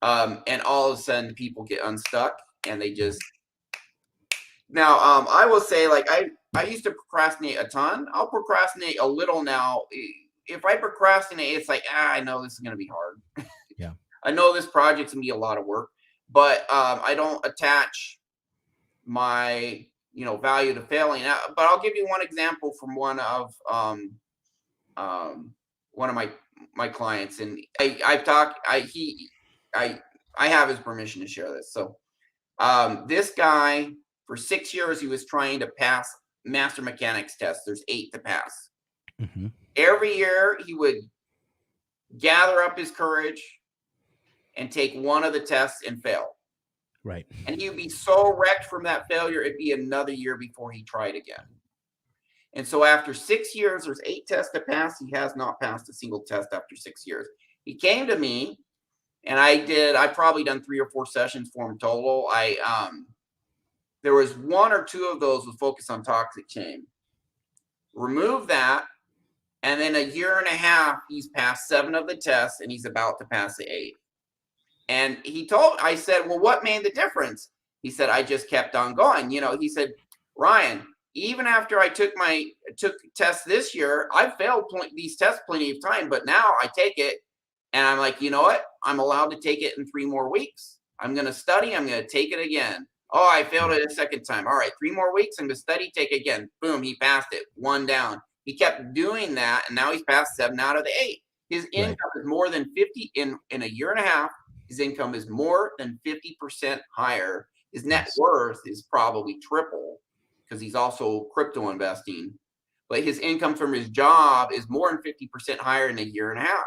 and all of a sudden people get unstuck and they just, now, I will say, like, I used to procrastinate a ton. I'll procrastinate a little now. If I procrastinate, it's like, I know this is going to be hard. Yeah. I know this project's going to be a lot of work, but I don't attach my, value to failing. But I'll give you one example from one of my clients, and I have his permission to share this. So this guy, for 6 years, he was trying to pass master mechanics tests. There's 8 to pass. Mm-hmm. Every year he would gather up his courage and take one of the tests and fail. Right. And he would be so wrecked from that failure, it'd be another year before he tried again. And so after 6 years, there's 8 tests to pass. He has not passed a single test after 6 years. He came to me, and I probably done 3 or 4 sessions for him total. There was 1 or 2 of those with focus on toxic shame. Remove that, and then a year and a half, he's passed 7 of the tests, and he's about to pass the 8th. And I said, well, what made the difference? He said, I just kept on going. He said, Ryan, even after I took tests this year, I failed these tests plenty of time, but now I take it, and I'm like, you know what? I'm allowed to take it in 3 more weeks. I'm going to study. I'm going to take it again. Oh, I failed Yeah. it a second time. All right, 3 more weeks. I'm going to study, take again. Boom, he passed it. 1 down. He kept doing that, and now he's passed 7 out of the 8. His Right. income is more than 50 in a year and a half. His income is more than 50% higher. His net Yes. worth is probably triple because he's also crypto investing. But his income from his job is more than 50% higher in a year and a half.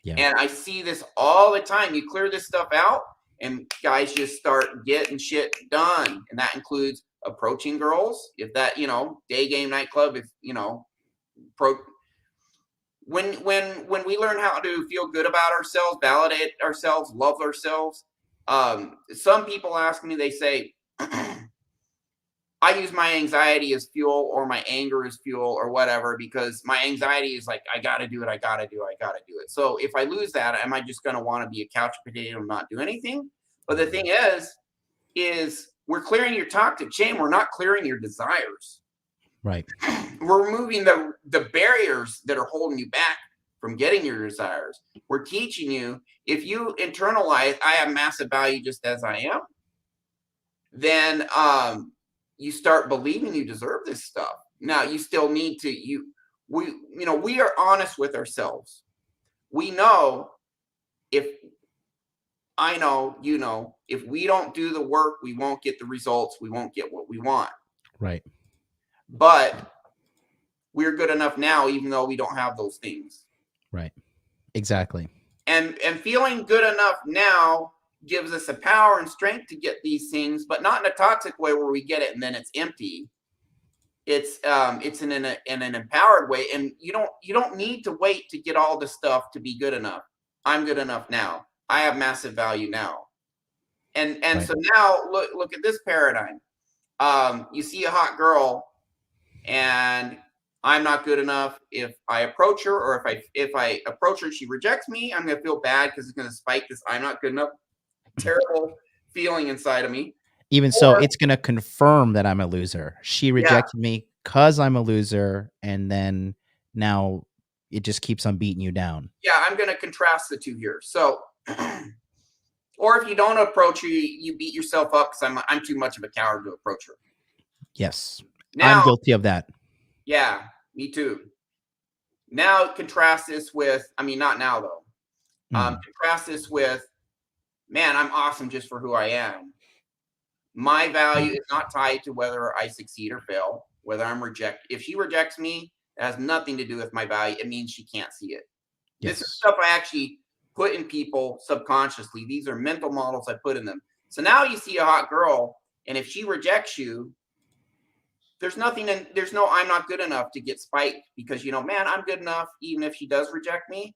Yeah. And I see this all the time. You clear this stuff out, and guys just start getting shit done. And that includes approaching girls. If that, day game nightclub, if, pro, when we learn how to feel good about ourselves, validate ourselves, love ourselves, some people ask me, they say, I use my anxiety as fuel or my anger as fuel or whatever, because my anxiety is like, I got to do it. I got to do it. I got to do it. So if I lose that, am I just going to want to be a couch potato and not do anything? But the thing is we're clearing your toxic chain. We're not clearing your desires. Right. We're removing the barriers that are holding you back from getting your desires. We're teaching you, if you internalize, I have massive value just as I am, then you start believing you deserve this stuff. Now you still need to we are honest with ourselves. We know, if I know, if we don't do the work, we won't get the results, we won't get what we want. Right. But we're good enough now, even though we don't have those things. Right. Exactly. And feeling good enough now gives us the power and strength to get these things, but not in a toxic way where we get it and then it's empty. It's in an empowered way, and you don't need to wait to get all the stuff to be good enough. I'm good enough now. I have massive value now. And Right. so now look at this paradigm. You see a hot girl, and I'm not good enough. If I approach her, or if I approach her, she rejects me, I'm gonna feel bad because it's gonna spike this I'm not good enough terrible feeling inside of me. Even so, Or it's gonna confirm that I'm a loser. She yeah, rejected me because I'm a loser, and then now it just keeps on beating you down. yeah, I'm gonna contrast the two here. So or if you don't approach her, you beat yourself up because I'm too much of a coward to approach her. Yes. I'm Now, guilty of that. yeah, me too. Now contrast this with, I mean, not now though. Mm. Contrast this with, man, I'm awesome just for who I am. My Right. value is not tied to whether I succeed or fail, whether I'm rejected. If she rejects me, it has nothing to do with my value. It means she can't see it. This is Yes. stuff I actually put in people subconsciously. These are mental models I put in them. So now you see a hot girl, and if she rejects you, there's no I'm not good enough to get spiked, because man, I'm good enough even if she does reject me.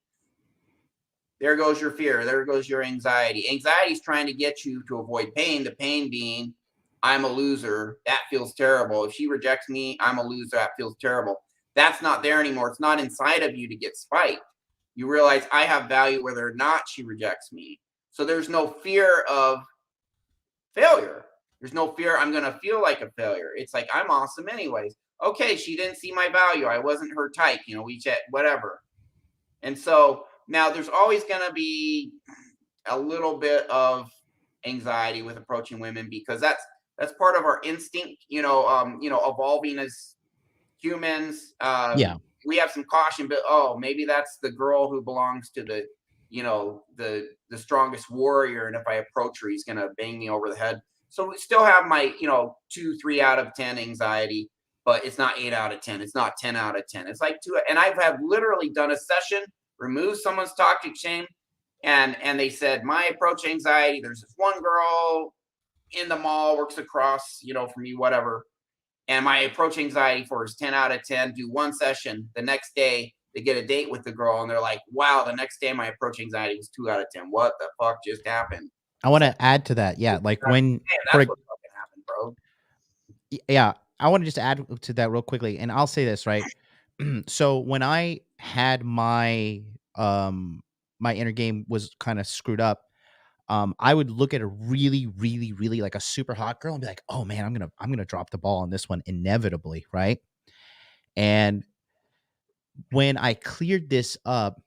There goes your fear. There goes your anxiety. Anxiety is trying to get you to avoid pain. The pain being, I'm a loser. That feels terrible. If she rejects me, I'm a loser. That feels terrible. That's not there anymore. It's not inside of you to get spiked. You realize I have value whether or not she rejects me. So there's no fear of failure. There's no fear I'm going to feel like a failure. It's like, I'm awesome anyways. Okay, she didn't see my value. I wasn't her type. We chat, whatever. And so now there's always going to be a little bit of anxiety with approaching women, because that's part of our instinct, evolving as humans. Yeah. We have some caution, but oh, maybe that's the girl who belongs to the strongest warrior, and if I approach her, he's gonna bang me over the head. So we still have my 2-3 out of 10 anxiety, but it's not 8 out of 10. It's not 10 out of 10. It's like 2. And I've have literally done a session, remove someone's toxic shame, and they said my approach anxiety. There's this one girl in the mall, works across from me, whatever, and my approach anxiety for is 10 out of 10. Do one session. The next day, they get a date with the girl, and they're like, wow, the next day my approach anxiety was 2 out of 10. What the fuck just happened? I It's want like, to add to that. Yeah. Like when, man, for, that's what fucking happened, bro. yeah, I want to just add to that real quickly. And I'll say this, right? So when I had my inner game was kind of screwed up, I would look at a really, really, really like a super hot girl and be like, "Oh man, I'm gonna drop the ball on this one inevitably," right? And when I cleared this up,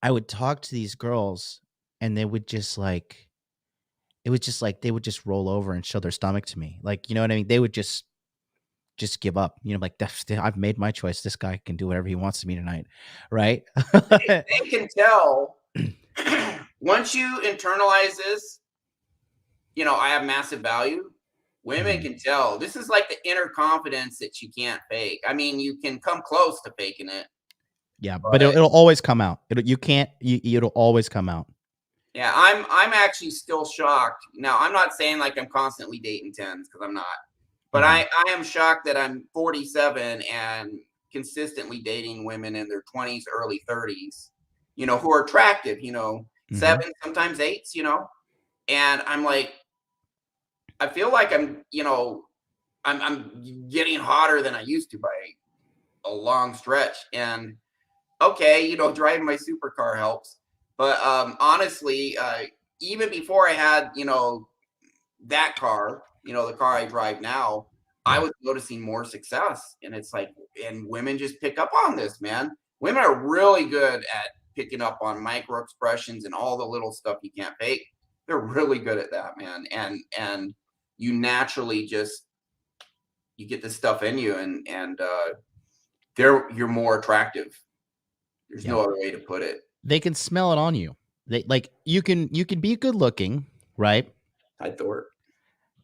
I would talk to these girls, and they would just like it was just like they would just roll over and show their stomach to me. Like, you know what I mean? They would just give up. You know, like I've made my choice. This guy can do whatever he wants to me tonight, right? They can tell once you internalize this, I have massive value. Women Mhm. can tell. This is like the inner confidence that you can't fake. I mean, you can come close to faking it, Yeah, but but it'll always come out. You can't. It'll always come out. yeah, I'm actually still shocked. Now, I'm not saying like I'm constantly dating tens because I'm not, but Hmm. I am shocked that I'm 47 and consistently dating women in their 20s, early 30s, who are attractive, Hmm. seven, sometimes eights, and I'm like, I feel like I'm getting hotter than I used to by a long stretch. And okay, driving my supercar helps. But honestly, even before I had, that car, the car I drive now, I Yeah, was noticing more success. And it's like, and women just pick up on this, man. Women are really good at picking up on micro expressions and all the little stuff you can't fake. They're really good at that, man. And you naturally just you get this stuff in you, and you're more attractive. There's yeah. no other way to put it. They can smell it on you. They like you can be good looking, right? I thought,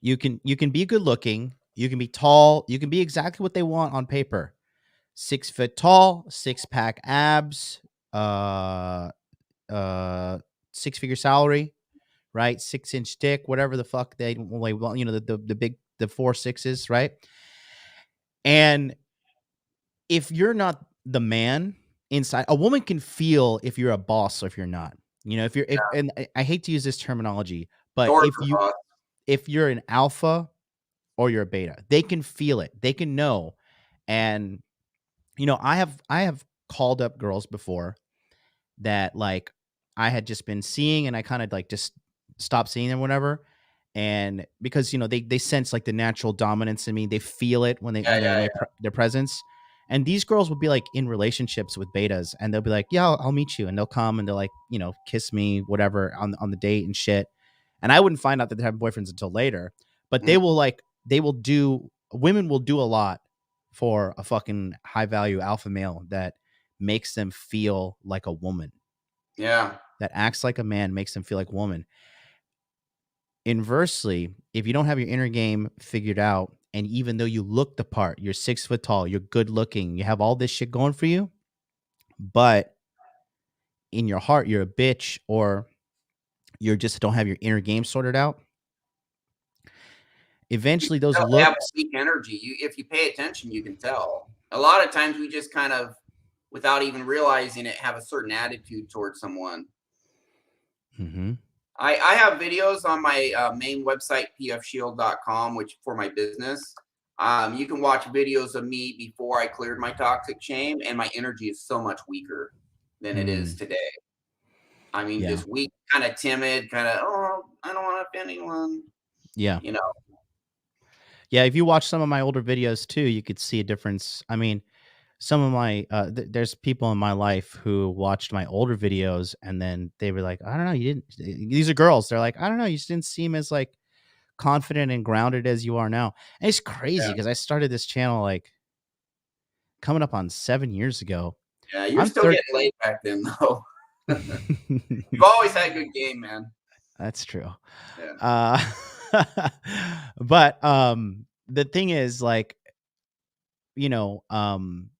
You can be good looking. You can be tall. You can be exactly what they want on paper. 6 foot tall, six pack abs, uh, uh, 6 figure salary, right? 6 inch dick, whatever the fuck they want. The big the 4 6s, right? And if you're not the man inside, a woman can feel if you're a boss or if you're not. If you're if and I hate to use this terminology, but Dork or boss. if you're an alpha or you're a beta, they can feel it. They can know. And I have called up girls before that like I had just been seeing and I kind of like just stopped seeing them whatever. And because they sense like the natural dominance in me, they feel it when Yeah, they're in yeah, their presence. And these girls will be like in relationships with betas and they'll be like, yeah, I'll meet you, and they'll come and they'll like kiss me whatever on the date and shit. And I wouldn't find out that they have boyfriends until later, but yeah. they will do women will do a lot for a fucking high value alpha male that makes them feel like a woman, Yeah. that acts like a man, makes them feel like a woman. Inversely, if you don't have your inner game figured out, and even though you look the part, you're 6 foot tall, you're good looking, you have all this shit going for you, but in your heart, you're a bitch, or you're just don't have your inner game sorted out, You eventually can those tell they have a looks. weak energy. If you pay attention, you can tell. A lot of times we just kind of, without even realizing it, have a certain attitude towards someone. Hmm. I have videos on my main website, pfshield.com, which for my business. You can watch videos of me before I cleared my toxic shame, and my energy is so much weaker than it is Mm, today. I mean, yeah. just weak, kind of timid, kind of, oh, I don't want to offend anyone, Yeah. you know. Yeah. If you watch some of my older videos too, you could see a difference. I mean, some of my there's people in my life who watched my older videos and then they were like, I don't know, you didn't, these are girls, they're like, I don't know, you just didn't seem as like confident and grounded as you are now. And it's crazy Yeah, because I started this channel like coming up on 7 years ago. yeah, you're I'm still 30. getting laid back then, though. You've always had good game, man. That's true. Yeah, uh but the thing is like, you know um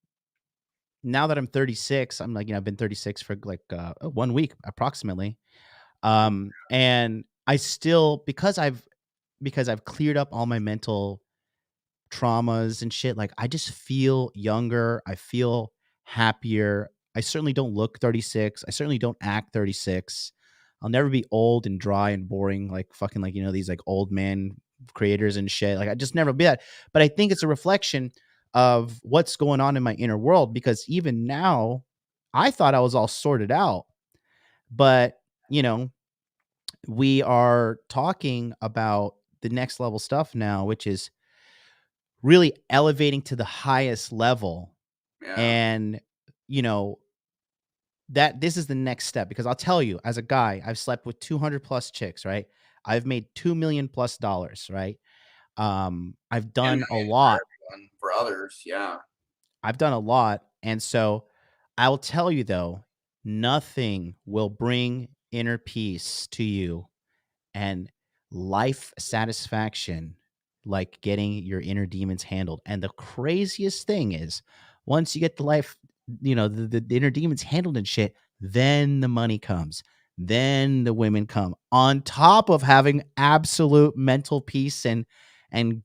now that I'm 36, I'm like, I've been 36 for like 1 week approximately. And I still, because I've cleared up all my mental traumas and shit, like I just feel younger, I feel happier. I certainly don't look 36. I certainly don't act 36. I'll never be old and dry and boring like fucking like these like old man creators and shit. Like I just never be that. But I think it's a reflection of what's going on in my inner world, because even now I thought I was all sorted out, but you know, we are talking about the next level stuff now, which is really elevating to the highest level. yeah, And, you know, that this is the next step, because I'll tell you, as a guy, I've slept with 200 plus chicks, right? I've made $2 million plus, right? I've 10 done a million for lot. everyone, for others. Yeah. I've done a lot. And so I will tell you though, nothing will bring inner peace to you and life satisfaction like getting your inner demons handled. And the craziest thing is once you get the life, the inner demons handled and shit, then the money comes. Then the women come on top of having absolute mental peace and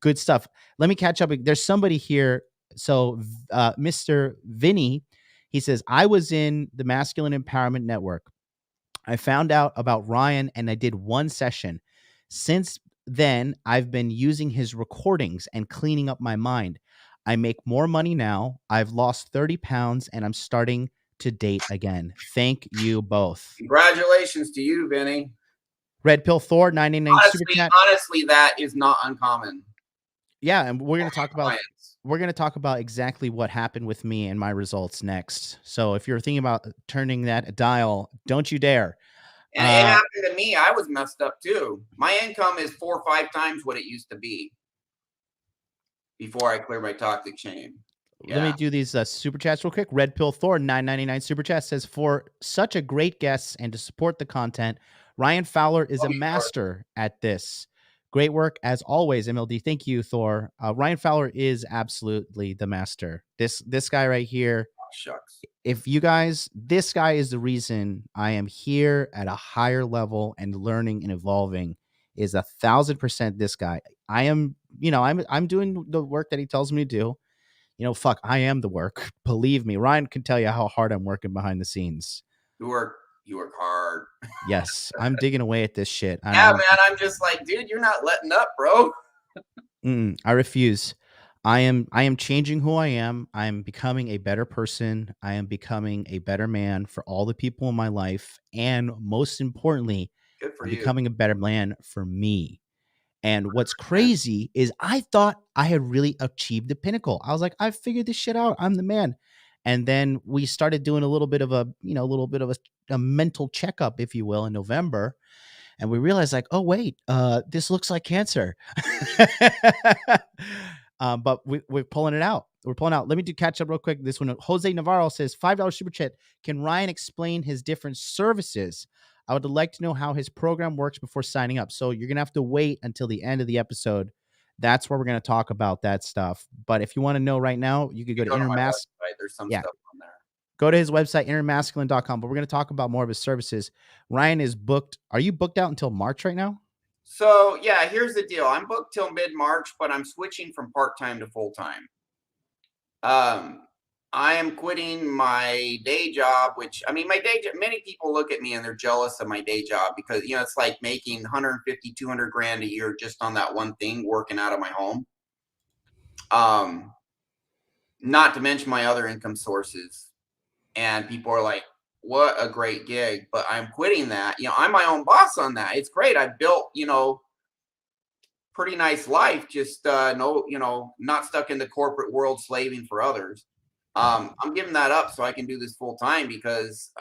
good stuff. Let me catch up. There's somebody here. So Mr. Vinny, he says, I was in the Masculine Empowerment Network. I found out about Ryan and I did one session. Since then, I've been using his recordings and cleaning up my mind. I make more money now. I've lost 30 pounds and I'm starting to date again. Thank you both. Congratulations to you, Vinny. Red Pill Thor 99 super Honestly, chat. honestly, that is not uncommon. Yeah, and we're going to For my talk about clients. exactly what happened with me and my results next. So if you're thinking about turning that dial, don't you dare. And it happened to me. I was messed up too. My income is 4 or 5 times what it used to be before I cleared my toxic chain. Let me Yeah. do these super chats real quick. Red Pill Thor 999 super chat says, for such a great guest and to support the content, Ryan Fowler is Love a you, Thor. master at this. Great work as always, MLD. Thank you, Thor. Ryan Fowler is absolutely the master. This guy right here. Oh, shucks. If you guys, this guy is the reason I am here at a higher level and learning and evolving. Is 1,000% this guy. I am, I'm doing the work that he tells me to do. Fuck, I am the work. Believe me, Ryan can tell you how hard I'm working behind the scenes. You work hard. Yes, I'm digging away at this shit. Yeah, man. I'm just like, dude, you're not letting up, bro. I refuse. I am changing who I am. I am becoming a better person. I am becoming a better man for all the people in my life. And most importantly, Good for I'm you. becoming a better man for me. And what's 100%. crazy is I thought I had really achieved the pinnacle. I was like, I figured this shit out. I'm the man. And then we started doing a little bit of a mental checkup, if you will, in November. And we realized like, oh, wait, this looks like cancer. But we're pulling it out. We're pulling out. Let me do catch up real quick. This one, Jose Navarro says $5 super chat. Can Ryan explain his different services? I would like to know how his program works before signing up. So you're gonna have to wait until the end of the episode. That's where we're gonna talk about that stuff. But if you want to know right now, you could go You to go to my Intermas. website. There's some Yeah, stuff on there. go to his website, innermasculine.com. But we're gonna talk about more of his services. Ryan is booked. Are you booked out until March right now? So yeah, here's the deal. I'm booked till mid-March, but I'm switching from part-time to full-time. I am quitting my day job, which I mean, my day job, many people look at me and they're jealous of my day job because, it's like making 150, 200 grand a year just on that one thing, working out of my home. Not to mention my other income sources. And people are like, what a great gig, but I'm quitting that. I'm my own boss on that. It's great. I built, pretty nice life, just no, not stuck in the corporate world slaving for others. I'm giving that up so I can do this full time because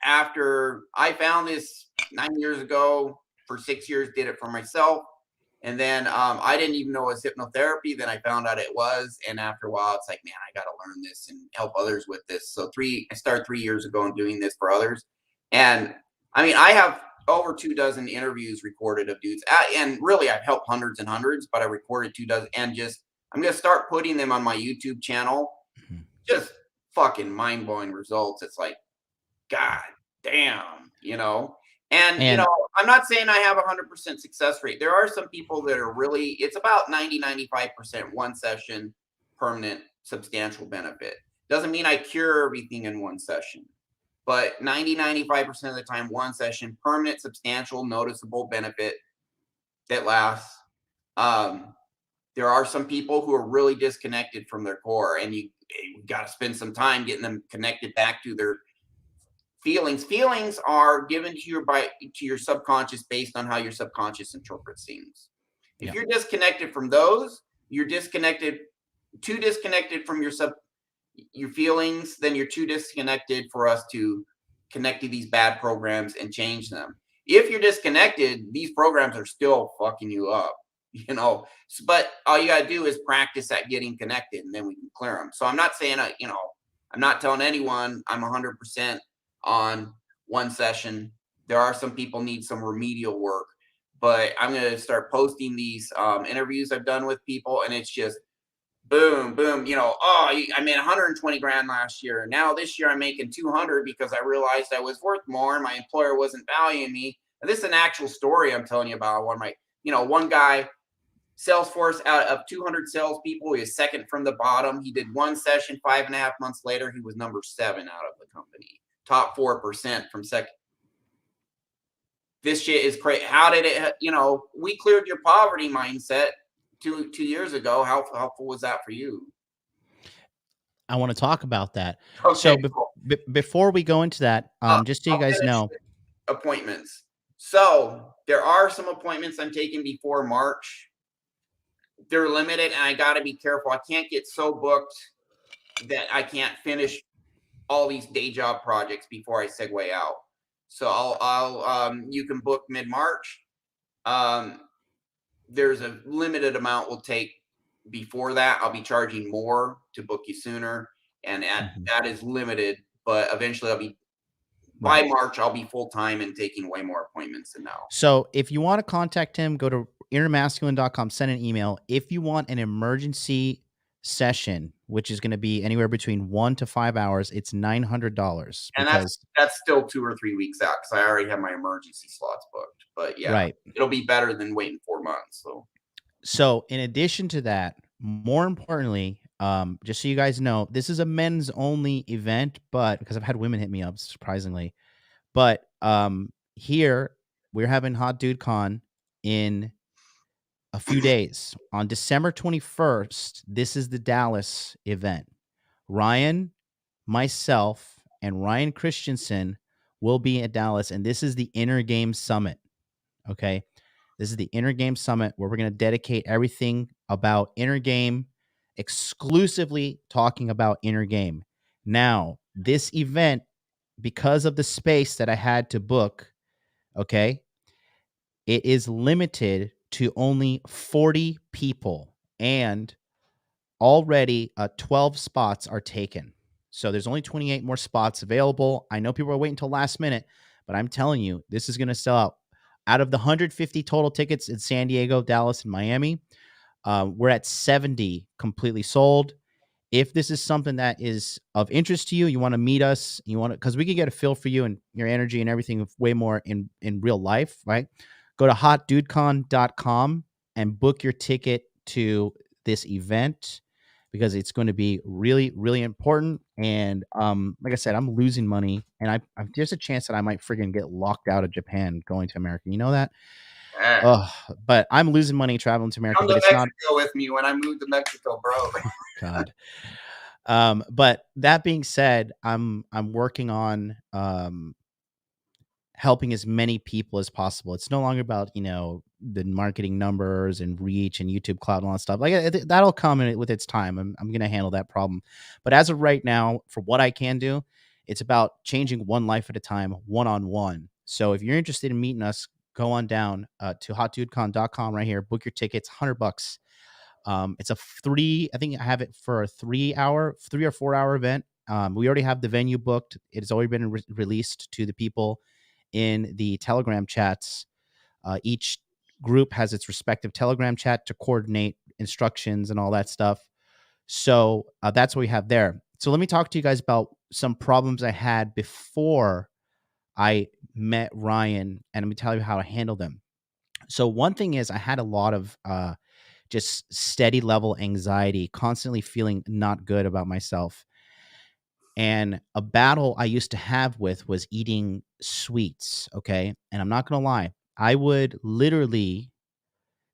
after I found this 9 years ago, for 6 years, did it for myself. And then I didn't even know it was hypnotherapy. Then I found out it was. And after a while, it's like, man, I got to learn this and help others with this. So I started 3 years ago and doing this for others. And I mean, I have over 24 interviews recorded of dudes. And really, I've helped hundreds and hundreds, but I recorded 24 and I'm going to start putting them on my YouTube channel. Just fucking mind blowing results. It's like, God damn, And, I'm not saying I have 100% success rate. There are some people that are really, it's about 90, 95% one session, permanent, substantial benefit. Doesn't mean I cure everything in one session, but 90, 95% of the time, one session, permanent, substantial, noticeable benefit that lasts. There are some people who are really disconnected from their core, and you got to spend some time getting them connected back to their feelings. Feelings are given to your subconscious based on how your subconscious interprets things. If you're disconnected from those, you're too disconnected from your feelings, then you're too disconnected for us to connect to these bad programs and change them. If you're disconnected, these programs are still fucking you up, you know. But all you got to do is practice at getting connected, and then we can clear them. So I'm not saying, I'm not telling anyone I'm 100% on one session. There are some people need some remedial work, but I'm going to start posting these interviews I've done with people, and it's just boom, boom, oh, I made 120 grand last year. Now this year I'm making 200 because I realized I was worth more and my employer wasn't valuing me. And this is an actual story I'm telling you about. One guy, Salesforce, out of 200 salespeople, he is second from the bottom. He did one session, 5.5 months later, he was number 7 out of the company, top 4% from second. This shit is crazy. How did it, we cleared your poverty mindset 2 years ago. How helpful was that for you? I want to talk about that. Okay, So cool. before we go into that, just so you I'll guys finish know, with appointments. So there are some appointments I'm taking before March. They're limited, and I got to be careful. I can't get so booked that I can't finish all these day job projects before I segue out. So you can book mid March. There's a limited amount we'll take before that. I'll be charging more to book you sooner, and Mhm. that is limited. But eventually, by Right. March, I'll be full time and taking way more appointments than now. So if you want to contact him, go to innermasculine.com, send an email. If you want an emergency session, which is going to be anywhere between 1 to 5 hours, it's $900 And that's because that's still 2 or 3 weeks out because I already have my emergency slots booked. But yeah, right. it'll be better than waiting 4 months. So So in addition to that, more importantly, just so you guys know, this is a men's only event, but because I've had women hit me up surprisingly, but here we're having Hot Dude Con in a few days on December 21st. This is the Dallas event. Ryan, myself, and Ryan Christensen will be at Dallas, and this is the Inner Game Summit. Okay. This is the Inner Game Summit where we're going to dedicate everything about inner game, exclusively talking about inner game. Now, this event, because of the space that I had to book, okay, it is limited to only 40 people, and already 12 spots are taken. So there's only 28 more spots available. I know people are waiting until last minute, but I'm telling you, this is going to sell out. Out of the 150 total tickets in San Diego, Dallas, and Miami, we're at 70 completely sold. If this is something that is of interest to you, you want to meet us, you want to, because we can get a feel for you and your energy and everything way more in real life, right? Go to hotdudecon.com and book your ticket to this event because it's going to be really, really important. And like I said, I'm losing money, and there's a chance that I might friggin' get locked out of Japan going to America. You know that? eh. Oh, but I'm losing money traveling to America, Come but to it's not. Mexico with me when I move to Mexico, bro. God. But that being said, I'm working on helping as many people as possible. It's no longer about, the marketing numbers and reach and YouTube Cloud and all that stuff. Like that'll come with its time. I'm going to handle that problem. But as of right now, for what I can do, it's about changing one life at a time, one-on-one. So if you're interested in meeting us, go on down to hotdudecon.com right here. Book your tickets, $100. It's I think I have it for a 3 or 4 hour event. We already have the venue booked. It has already been released to the people in the Telegram chats. Each group has its respective Telegram chat to coordinate instructions and all that stuff. So that's what we have there. So let me talk to you guys about some problems I had before I met Ryan, and let me tell you how I handled them. So one thing is I had a lot of just steady level anxiety, constantly feeling not good about myself. And a battle I used to have was eating sweets. Okay. And I'm not going to lie, I would literally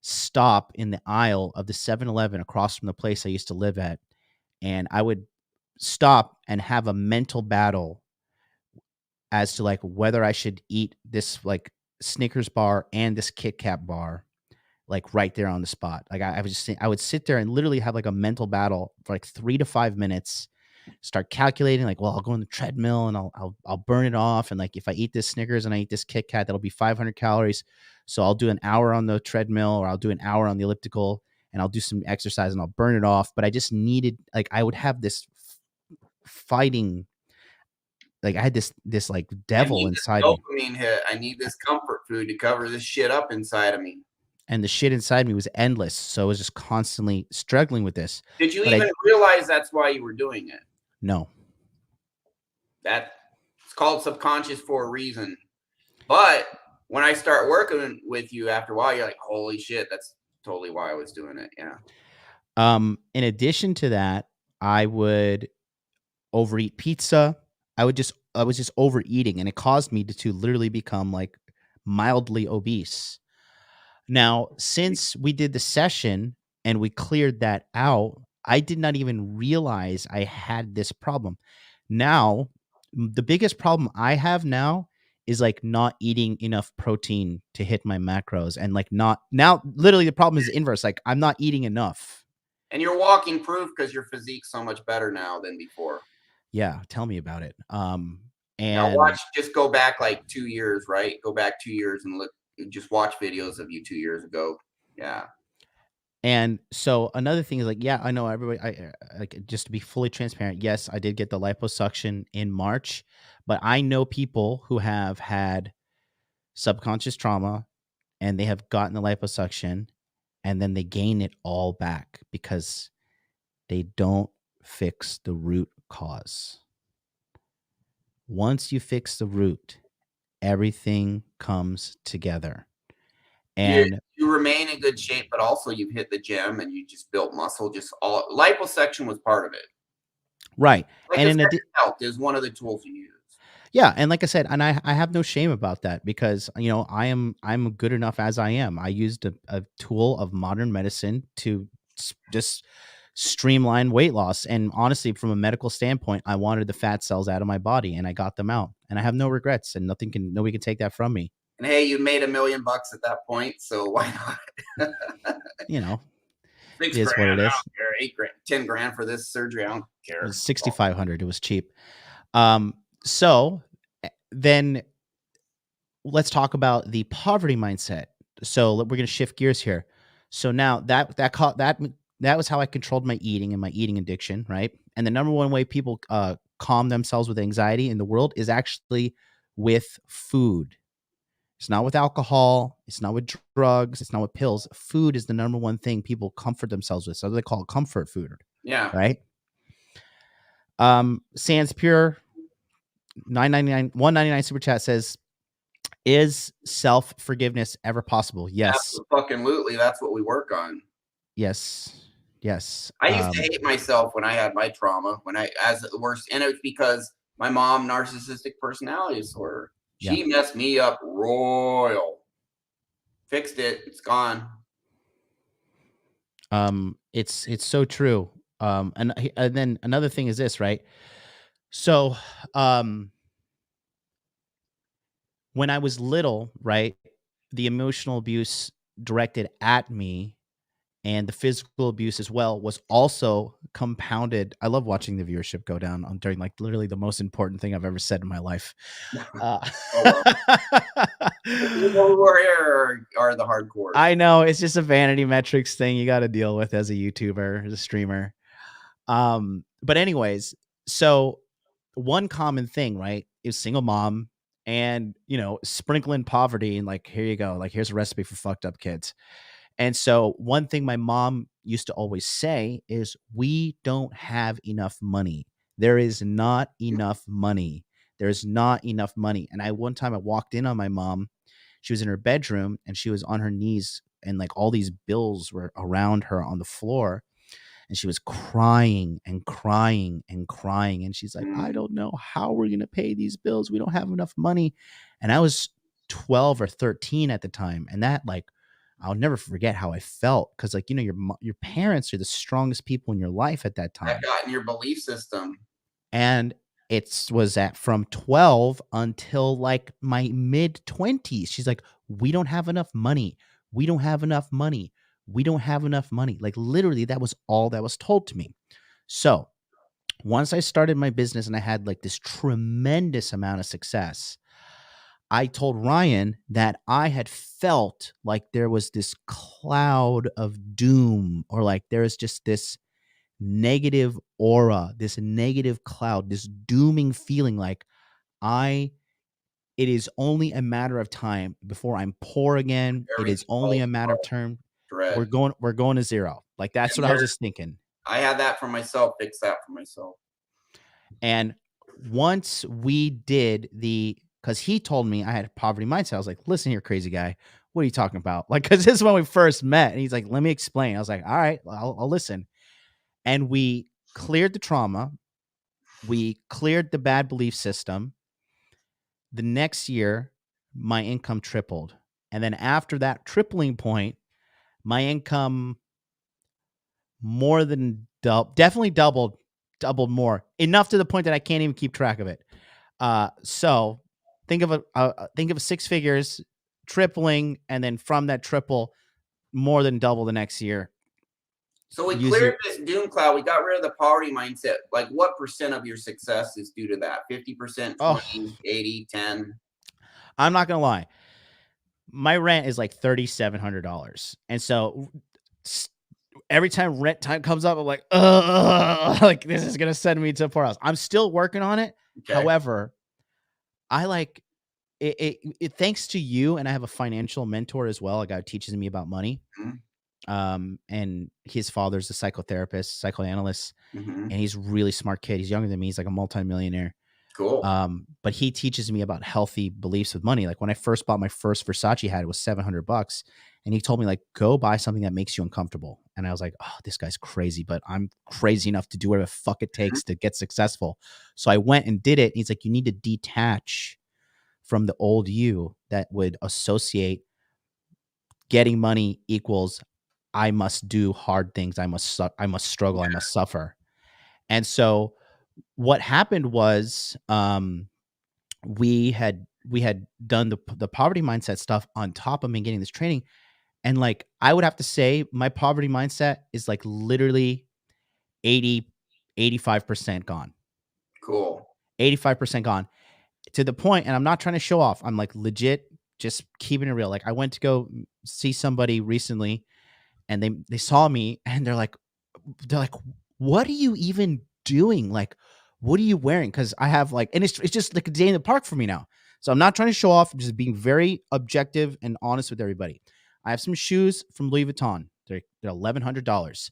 stop in the aisle of the 7-Eleven across from the place I used to live at. And I would stop and have a mental battle as to like whether I should eat this like Snickers bar and this Kit Kat bar like right there on the spot. Like I would sit there and literally have like a mental battle for like 3 to 5 minutes. start calculating like, well, I'll go on the treadmill and I'll burn it off. And like, if I eat this Snickers and I eat this Kit Kat, that'll be 500 calories. So I'll do an hour on the treadmill, or I'll do an hour on the elliptical, and I'll do some exercise and I'll burn it off. But I just needed, like, I would have this fighting, like I had this like I devil need this inside me, dopamine hit. I need this comfort food to cover this shit up inside of me. and the shit inside me was endless. So I was just constantly struggling with this. Did you But I even realize that's why you were doing it? no. That it's called subconscious for a reason. But when I start working with you after a while, you're like, holy shit, that's totally why I was doing it. Yeah. In addition to that, I would overeat pizza. I was just overeating, and it caused me to literally become like mildly obese. Now, since we did the session and we cleared that out, I did not even realize I had this problem. Now, the biggest problem I have now is like not eating enough protein to hit my macros, and like not now literally the problem is inverse. Like I'm not eating enough. And you're walking proof because your physique's so much better now than before. Yeah, tell me about it. Now watch, And just go back like 2 years, right? Go back 2 years and look, just watch videos of you 2 years ago. Yeah. And so another thing is like, yeah, I know everybody. Like, just to be fully transparent. Yes, I did get the liposuction in March, but I know people who have had subconscious trauma and they have gotten the liposuction, and then they gain it all back because they don't fix the root cause. Once you fix the root, everything comes together. You And you remain in good shape, but also you've hit the gym and you just built muscle. Just all liposuction was part of it. right. Like And a in second health is one of the tools you use. Yeah, and like I said, and I have no shame about that, because I'm good enough as I am. I used a tool of modern medicine to just streamline weight loss, and honestly, from a medical standpoint, I wanted the fat cells out of my body, and I got them out, and I have no regrets, and nobody can take that from me. And hey, you made $1 million at that point, so why not? You know, Six it is grand, what I it don't is. care. 8 grand, 10 grand for this surgery, I don't It care. was 6,500. It was cheap. So then let's talk about the poverty mindset. So we're going to shift gears here. So now that was how I controlled my eating and my eating addiction, right? And the number one way people calm themselves with anxiety in the world is actually with food. It's not with alcohol. It's not with drugs. It's not with pills. Food is the number one thing people comfort themselves with. So they call it comfort food, Yeah. right? Sans Pure 999 199 super chat says, is self-forgiveness ever possible? Yes. Absolutely. That's what we work on. Yes. Yes. I used to hate myself when I had my trauma, as the worst. And it's because my mom, narcissistic personality disorder. Yeah. She messed me up royal. Fixed it. It's gone. It's so true. And then another thing is this, right? So, when I was little, right, the emotional abuse directed at me and the physical abuse as well was also compounded. I love watching the viewership go down during like literally the most important thing I've ever said in my life. Oh, well. The people who are here are the hardcores. I know, it's just a vanity metrics thing you got to deal with as a YouTuber, as a streamer. But anyways, so one common thing, right, is single mom and, sprinkling poverty, and like, here you go. Like, here's a recipe for fucked up kids. And so one thing my mom used to always say is, we don't have enough money. There is not enough money. There's not enough money. And one time I walked in on my mom. She was in her bedroom and she was on her knees, and like all these bills were around her on the floor. And she was crying and crying and crying. And she's like, I don't know how we're going to pay these bills. We don't have enough money. And I was 12 or 13 at the time. And that, like, I'll never forget how I felt, because like, your parents are the strongest people in your life at that time. I've gotten your belief system. And it was from 12 until like my mid 20s. She's like, we don't have enough money. We don't have enough money. We don't have enough money. Like, literally, that was all that was told to me. So Once I started my business and I had like this tremendous amount of success, I told Ryan that I had felt like there was this cloud of doom, or like there is just this negative aura, this negative cloud, this dooming feeling like I it is only a matter of time before I'm poor again. It is Everything only falls a matter of apart. term. Dread. We're going to zero. Like that's And what I was there, just thinking. I had that for myself. Fix that for myself. And once we did because he told me I had a poverty mindset. I was like, listen here, crazy guy. What are you talking about? Like, because this is when we first met. And he's like, let me explain. I was like, all right, I'll listen. And we cleared the trauma. We cleared the bad belief system. The next year, my income tripled. And then after that tripling point, my income more than definitely doubled more, enough to the point that I can't even keep track of it. So think of a six figures tripling, and then from that triple, more than double the next year. So we Use your. cleared this doom cloud. We got rid of the poverty mindset. Like, what percent of your success is due to that? 50%, Oh, 20, 80, 10? I'm not gonna lie. My rent is like $3,700, and so every time rent time comes up, I'm like, ugh, like this is gonna send me to a poorhouse. I'm still working on it. Okay. However, I like it thanks to you, and I have a financial mentor as well, a guy who teaches me about money. And his father's a psychotherapist, psychoanalyst, Mm-hmm. and he's a really smart kid. He's younger than me. He's like a multimillionaire. Cool. But he teaches me about healthy beliefs with money. Like when I first bought my first Versace hat, it was $700, and he told me like, go buy something that makes you uncomfortable. And I was like, oh, this guy's crazy, but I'm crazy enough to do whatever the fuck it Mhm. takes to get successful. So I went and did it. And he's like, you need to detach from the old you that would associate getting money equals I must do hard things. I must struggle. I must suffer. And so what happened was we had done the poverty mindset stuff on top of me getting this training. And like I would have to say my poverty mindset is like literally 80, 85% gone. Cool. 85% gone to the point, and I'm not trying to show off. I'm like legit just keeping it real. Like I went to go see somebody recently, and they saw me, and they're like, what are you even doing? Like, what are you wearing? Because I have like, and it's just like a day in the park for me now. So I'm not trying to show off. I'm just being very objective and honest with everybody. I have some shoes from Louis Vuitton. They're $1,100.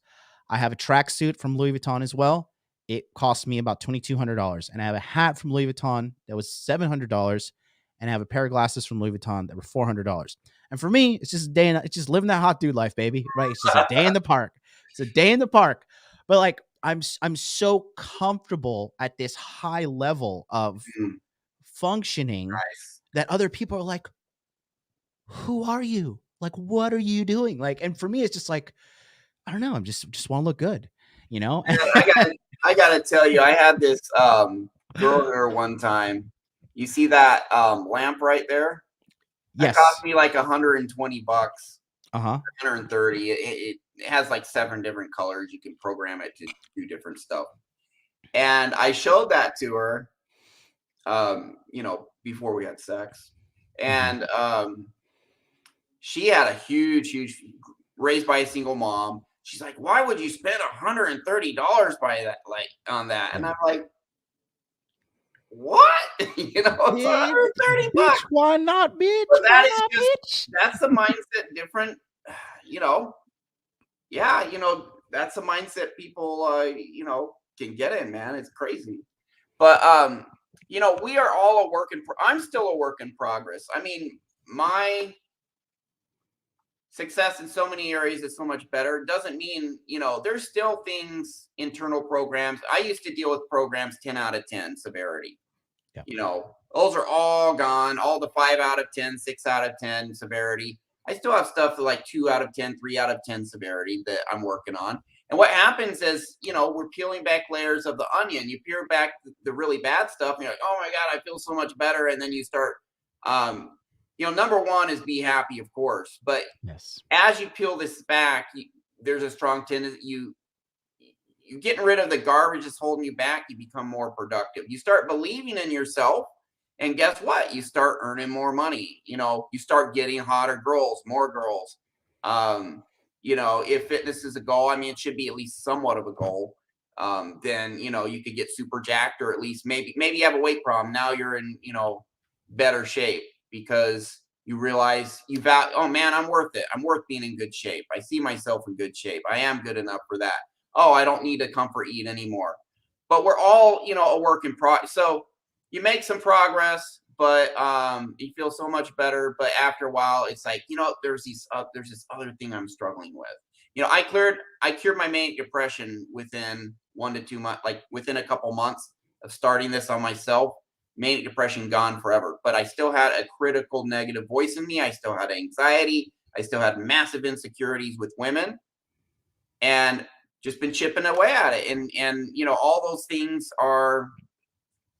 I have a tracksuit from Louis Vuitton as well. It cost me about $2,200, and I have a hat from Louis Vuitton that was $700, and I have a pair of glasses from Louis Vuitton that were $400. And for me, it's just a day. It's just living that hot dude life, baby. Right? It's just a day in the park. It's a day in the park. But like, I'm so comfortable at this high level of Mm, functioning nice. that other people are like, "Who are you? Like, what are you doing?" Like, and for me, it's just like, I don't know. I'm just want to look good, you know. Man, I gotta tell you, I had this girl here one time. You see that lamp right there? That cost Yes. me like $120, Uh huh. 130. It has like 7 different colors. You can program it to do different stuff. And I showed that to her, before we had sex. Mm-hmm. And she had a huge, raised by a single mom. She's like, why would you spend $130 by that, like on that? And Yeah. I'm like, what? It's Yeah, 130 bitch, bucks. why not, But bitch? Why that is not, just bitch? that's the mindset different, you know. Yeah, that's a mindset people can get in, man. It's crazy. But we are all a work in I'm still a work in progress. I mean, my success in so many areas is so much better. Doesn't mean, there's still things, internal programs. I used to deal with programs 10 out of 10 severity. Yeah. Those are all gone. All the 5 out of 10, 6 out of 10 severity. I still have stuff that like 2 out of 10, 3 out of 10 severity that I'm working on. And what happens is, we're peeling back layers of the onion. You peel back the really bad stuff, and you're like, oh my God, I feel so much better. And then you start, number one is be happy, of course. But Yes. as you peel this back, there's a strong tendency you getting rid of the garbage that's holding you back, you become more productive. You start believing in yourself, and guess what? You start earning more money. You start getting hotter girls, more girls. Um, if fitness is a goal, I mean, it should be at least somewhat of a goal. Then you could get super jacked, or at least maybe you have a weight problem. Now you're in better shape because you realize oh man, I'm worth it. I'm worth being in good shape. I see myself in good shape. I am good enough for that. Oh, I don't need to comfort eat anymore. But we're all, a work in progress. So you make some progress, but you feel so much better. But after a while, it's like, there's this other thing I'm struggling with. I cured my manic depression within 1 to 2 months, like within a couple months of starting this on myself. Manic depression gone forever, but I still had a critical negative voice in me. I still had anxiety. I still had massive insecurities with women, and just been chipping away at it. And all those things are,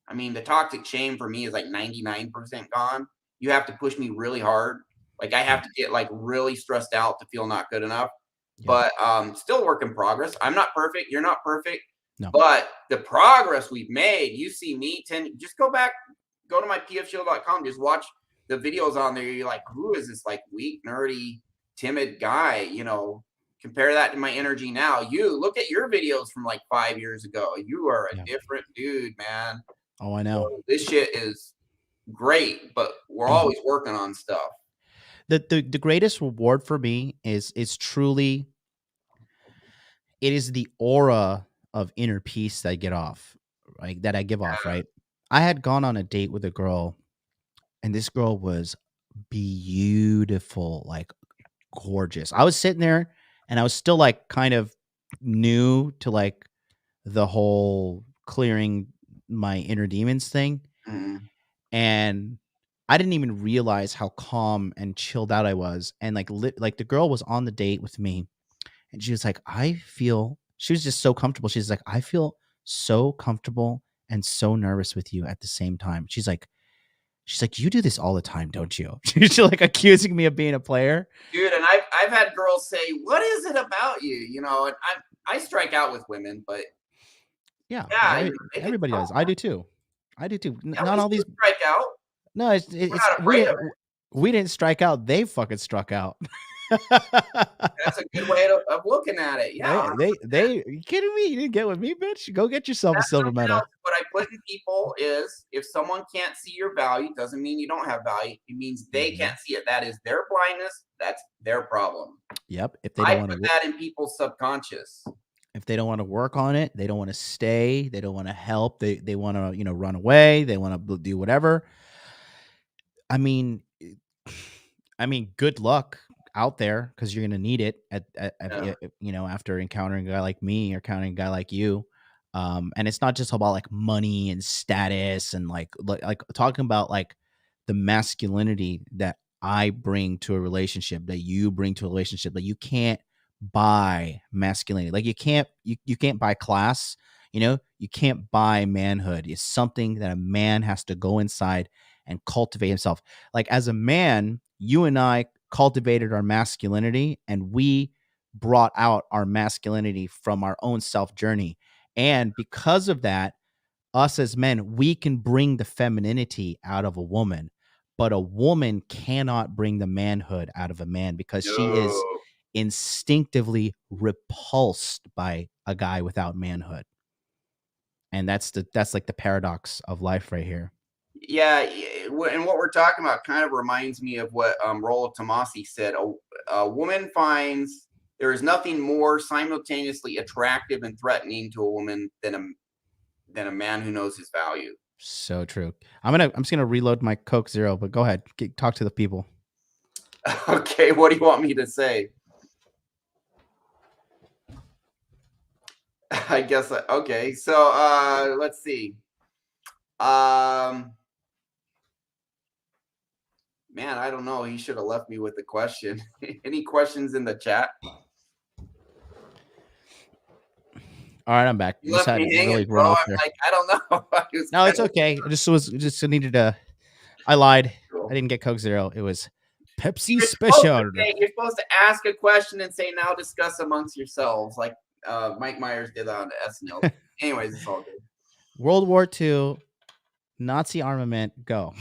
I mean, the toxic shame for me is like 99% gone. You have to push me really hard. Like I have to get like really stressed out to feel not good enough. Yep. But still work in progress. I'm not perfect. You're not perfect. No. But the progress we've made, you see me just go to my pfshield.com, just watch the videos on there. You're like, who is this like weak, nerdy, timid guy? Compare that to my energy now. You look at your videos from like 5 years ago. You are a Yeah. different dude, man. Oh, I know. So this shit is great, but we're always working on stuff. The greatest reward for me is truly, it is the aura of inner peace that I get off, right? That I give off, right? I had gone on a date with a girl, and this girl was beautiful, like gorgeous. I was sitting there and I was still like kind of new to like the whole clearing my inner demons thing. Mhm. And I didn't even realize how calm and chilled out I was. And like the girl was on the date with me, and she was like, she was just so comfortable. She's like, I feel so comfortable and so nervous with you at the same time. She's like, you do this all the time, don't you? She's like accusing me of being a player. Dude, and I've had girls say, "What is it about you?" And I strike out with women, but Yeah, yeah, they can everybody tell. does. I do too. I do too. Yeah, Not we all still these. strike out. No, We're not afraid of it. we didn't strike out. They fucking struck out. That's a good way of looking at it. Yeah, you kidding me? You didn't get with me, bitch. Go get yourself a that's silver something else. medal. What I put in people is, if someone can't see your value, doesn't mean you don't have value. It means they Mhm. can't see it. That is their blindness. That's their problem. Yep. If they I don't want put to, that in people's subconscious. if they don't want to work on it, they don't want to stay. They don't want to help. They want to run away. They want to do whatever. I mean, good luck out there, because you're gonna need it Yeah. after encountering a guy like me or encountering a guy like you. And it's not just about like money and status and like talking about like the masculinity that I bring to a relationship, that you bring to a relationship, that you can't buy masculinity. Like you can't buy class, you can't buy manhood. It's something that a man has to go inside and cultivate himself. Like as a man, you and I cultivated our masculinity, and we brought out our masculinity from our own self journey. And because of that, us as men, we can bring the femininity out of a woman, but a woman cannot bring the manhood out of a man, because she is No. instinctively repulsed by a guy without manhood. And that's like the paradox of life right here. Yeah, and what we're talking about kind of reminds me of what Rollo Tomasi said. A woman finds there is nothing more simultaneously attractive and threatening to a woman than a man who knows his value. So true. I'm just gonna reload my Coke Zero, but go ahead, talk to the people. Okay, what do you want me to say? I guess okay. So let's see. Um, man, I don't know. He should have left me with the question. Any questions in the chat? All right, I'm back. You Just left had me to really hanging, run bro. off I'm there. like, I don't know. I was No, it's kind of okay. I just needed to. I lied. I cool. didn't get Coke Zero. It was Pepsi You're supposed to Special. you're supposed to ask a question and say, now discuss amongst yourselves. Like Mike Myers did that on the SNL. Anyways, it's all good. World War II, Nazi armament, go.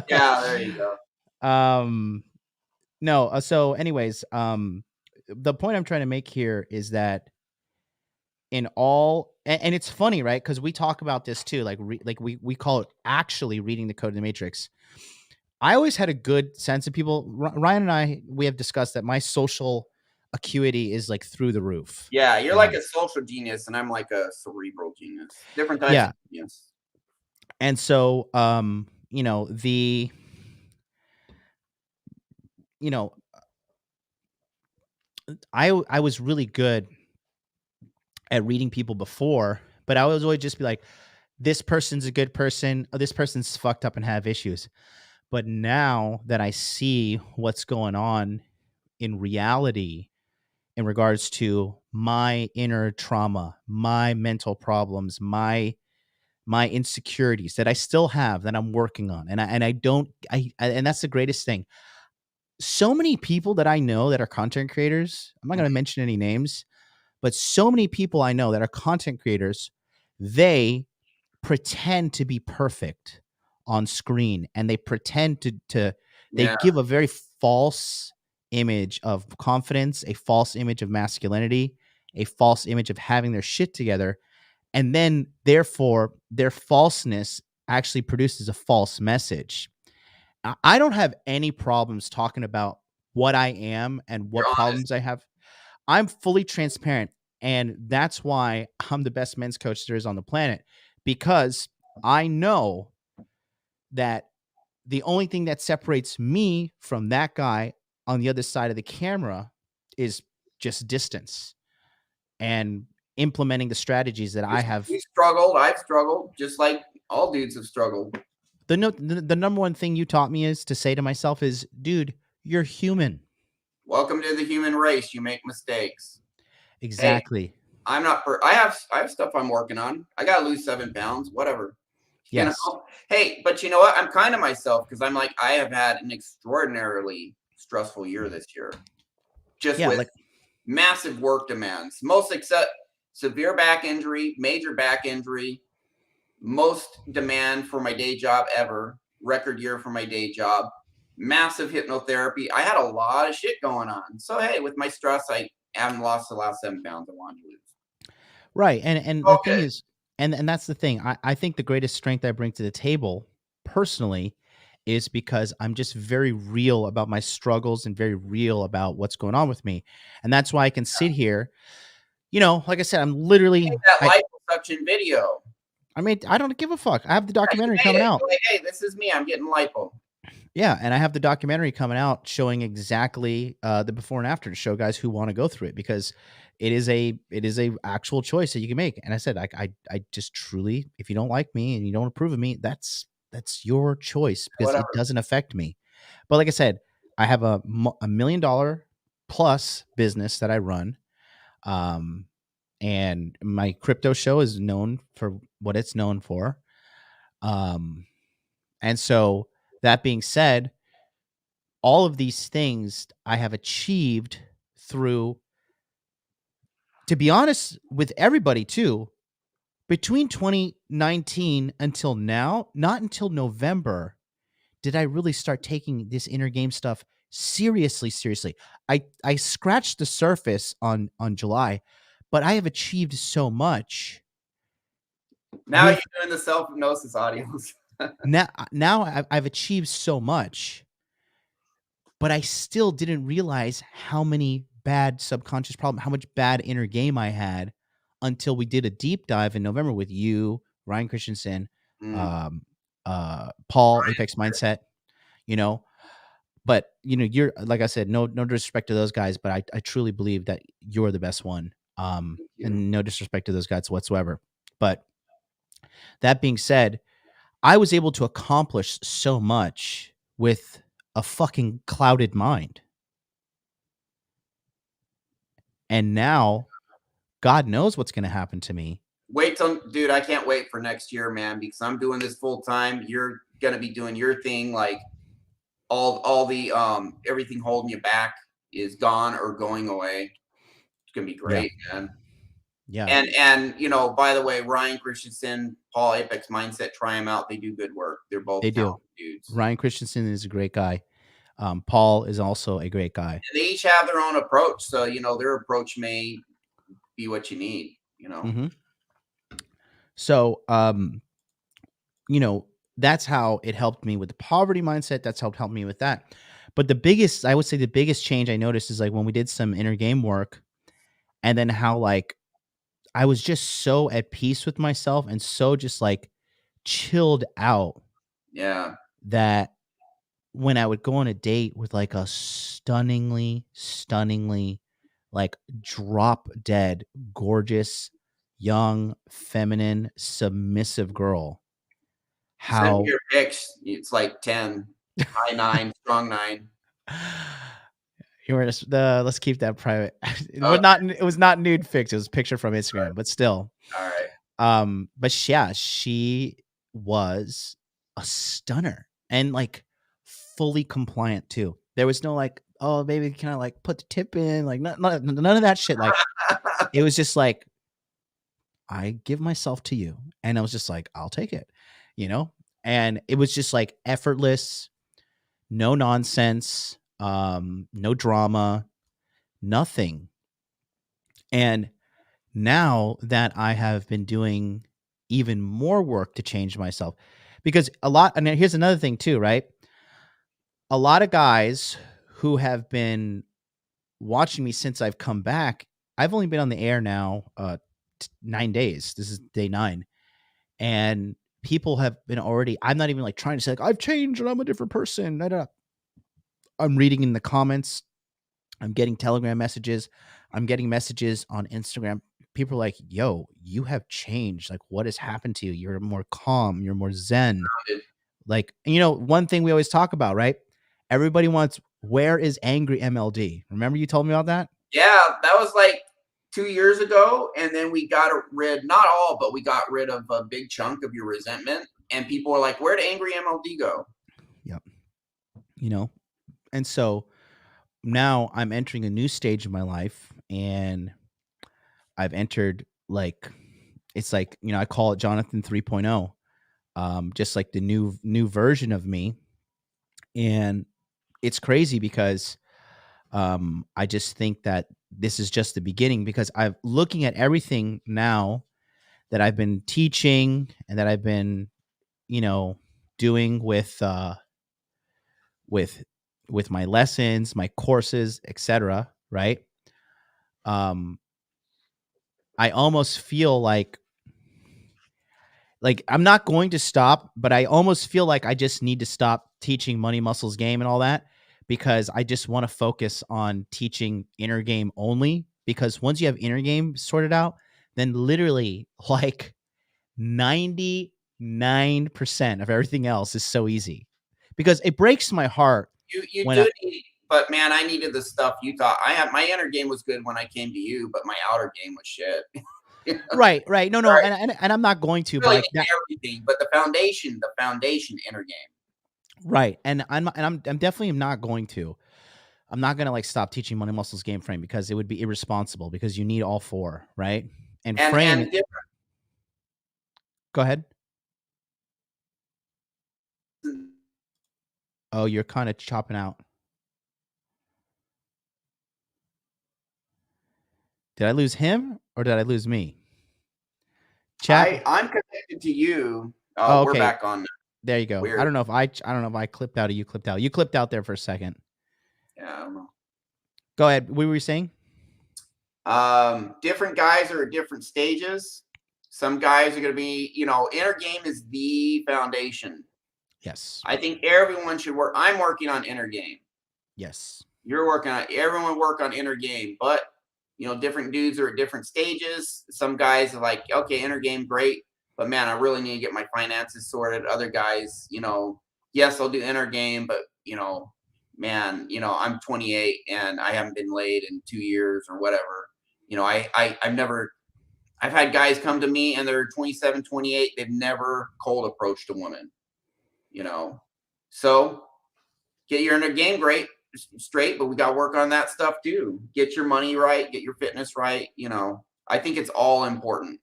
Yeah, there you go. No. So, anyways, the point I'm trying to make here is that in all, and it's funny, right? Because we talk about this too, like we call it actually reading the code of the matrix. I always had a good sense of people. Ryan and I, we have discussed that my social acuity is like through the roof. Yeah, you're like a social genius, and I'm like a cerebral genius. Different types Yeah. of genius. And so, you know, I was really good at reading people before, but I was always just be like, this person's a good person, or this person's fucked up and have issues. But now that I see what's going on in reality in regards to my inner trauma, my mental problems, my insecurities that I still have that I'm working on, and I don't I and that's the greatest thing. So many people that I know that are content creators, I'm not going to mention any names, but so many people I know that are content creators, they pretend to be perfect on screen, and they pretend to they Yeah, give a very false image of confidence, a false image of masculinity, a false image of having their shit together, and then therefore their falseness actually produces a false message. I don't have any problems talking about what I am and you're what honest. problems I have. I'm fully transparent. And that's why I'm the best men's coach there is on the planet, because I know that the only thing that separates me from that guy on the other side of the camera is just distance and implementing the strategies that I have. You struggled. I've struggled, just like all dudes have struggled. The number one thing you taught me is to say to myself is, dude, you're human. Welcome to the human race. You make mistakes. Hey, Exactly. I'm not. I have stuff I'm working on. I gotta lose 7 pounds. Whatever. You Yes. know. Hey, but you know what? I'm kind of myself because I'm like I have had an extraordinarily stressful year this year, just Yeah. with Like, massive work demands. Most except severe back injury, major back injury, most demand for my day job ever, record year for my day job, massive hypnotherapy. I had a lot of shit going on. So hey, with my stress, I haven't lost the last 7 pounds I wanted to lose. right. And the All thing good. is, and that's the thing. I think the greatest strength I bring to the table personally is because I'm just very real about my struggles and very real about what's going on with me. And that's why I can sit here, like I said, I'm literally Make that liposuction video. I don't give a fuck. I have the Yeah, you documentary made coming it. out. You're like, hey, this is me. I'm getting lipo. Yeah, and I have the documentary coming out showing exactly the before and after to show guys who want to go through it, because it is a actual choice that you can make. And I said, I just truly, if you don't like me and you don't approve of me, that's your choice, because it Whatever. doesn't affect me. But like I said, I have a $1 million plus business that I run, um, and my crypto show is known for what it's known for. Um, and so that being said, all of these things I have achieved through, to be honest with everybody too, between 2019 until now, not until November did I really start taking this inner game stuff seriously, seriously. I scratched the surface on July, but I have achieved so much Now you're with doing the self hypnosis audios. now I've achieved so much, but I still didn't realize how many bad subconscious problem, how much bad inner game I had until we did a deep dive in November with you, Ryan Christensen, Mm, um, Paul, Apex Mindset, you know. But you're, like I said, no disrespect to those guys, but I truly believe that you're the best one. thank you. And no disrespect to those guys whatsoever. But that being said, I was able to accomplish so much with a fucking clouded mind. And now God knows what's going to happen to me. Wait till, dude, I can't wait for next year, man, because I'm doing this full time. You're gonna be doing your thing. Like all the everything holding you back is gone or going away. It's gonna be Yeah. great, man. Yeah, And by the way, Ryan Christensen, Paul Apex Mindset, try them out. They do good work. They're both they do. talented dudes. Ryan Christensen is a great guy. Paul is also a great guy. And they each have their own approach. So, their approach may be what you need. Hmm. So, that's how it helped me with the poverty mindset. That's helped me with that. But I would say the biggest change I noticed is like when we did some inner game work, and then how like I was just so at peace with myself and so just like chilled out Yeah. that when I would go on a date with like a stunningly like drop dead, gorgeous, young, feminine, submissive girl, Send me how your pics. It's like 10, high 9, strong 9. you were just let's keep that private. Okay. It was not nude pics, it was a picture from Instagram, but still. All right. But yeah, she was a stunner and like fully compliant too. There was no like, oh baby, can I like put the tip in? Like none of that shit. Like it was just like, I give myself to you. And I was just like, I'll take it, you know? And it was just like effortless, no nonsense, no drama, nothing. And now that I have been doing even more work to change myself, because and here's another thing too, right? A lot of guys who have been watching me since I've come back, I've only been on the air now 9 days. This is day 9. And people have been already, I'm not even like trying to say like I've changed and I'm a different person. I'm reading in the comments. I'm getting Telegram messages. I'm getting messages on Instagram. People are like, yo, you have changed. Like, what has happened to you? You're more calm. You're more zen. Like, one thing we always talk about, right? Everybody wants, where is angry MLD? Remember you told me about that? Yeah, that was like 2 years ago. And then we got rid, not all, but we got rid of a big chunk of your resentment. And people were like, where'd angry MLD go? Yep. And so now I'm entering a new stage of my life, and I've entered like, it's like, I call it Jonathan 3.0, just like the new version of me. And it's crazy because I just think that this is just the beginning, because I'm looking at everything now that I've been teaching and that I've been, doing with with my lessons, my courses, etc. Right? Um, I almost feel like I'm not going to stop, but I almost feel like I just need to stop teaching money muscles game and all that, because I just want to focus on teaching inner game only, because once you have inner game sorted out, then literally like 99% of everything else is so easy. Because it breaks my heart You when do need, but man, I needed the stuff you taught. My inner game was good when I came to you, but my outer game was shit. right. No, Right. and I'm not going to, but Really like that. everything, but the foundation inner game. Right. And I'm definitely not going to. I'm not gonna like stop teaching money muscles game frame, because it would be irresponsible, because you need all four, right? And frame. And different. Go ahead. Oh, you're kind of chopping out. Did I lose him or did I lose me? Chat. I'm connected to you. Oh, We're okay. back on. There you go. I Weird. don't know if I clipped out or you clipped out. You clipped out there for a second. Yeah, I don't know. Go ahead. What were you saying? Different guys are at different stages. Some guys are going to be, inner game is the foundation. Yes. I think everyone should work. I'm working on inner game. Yes. You're working on, everyone work on inner game, but different dudes are at different stages. Some guys are like, okay, inner game, great, but man, I really need to get my finances sorted. Other guys, yes, I'll do inner game, but man, I'm 28 and I haven't been laid in 2 years or whatever. I've had guys come to me and they're 27, 28. They've never cold approached a woman, you know. So get your inner game straight, but we got to work on that stuff too. Get your money right, get your fitness right. I think it's all important.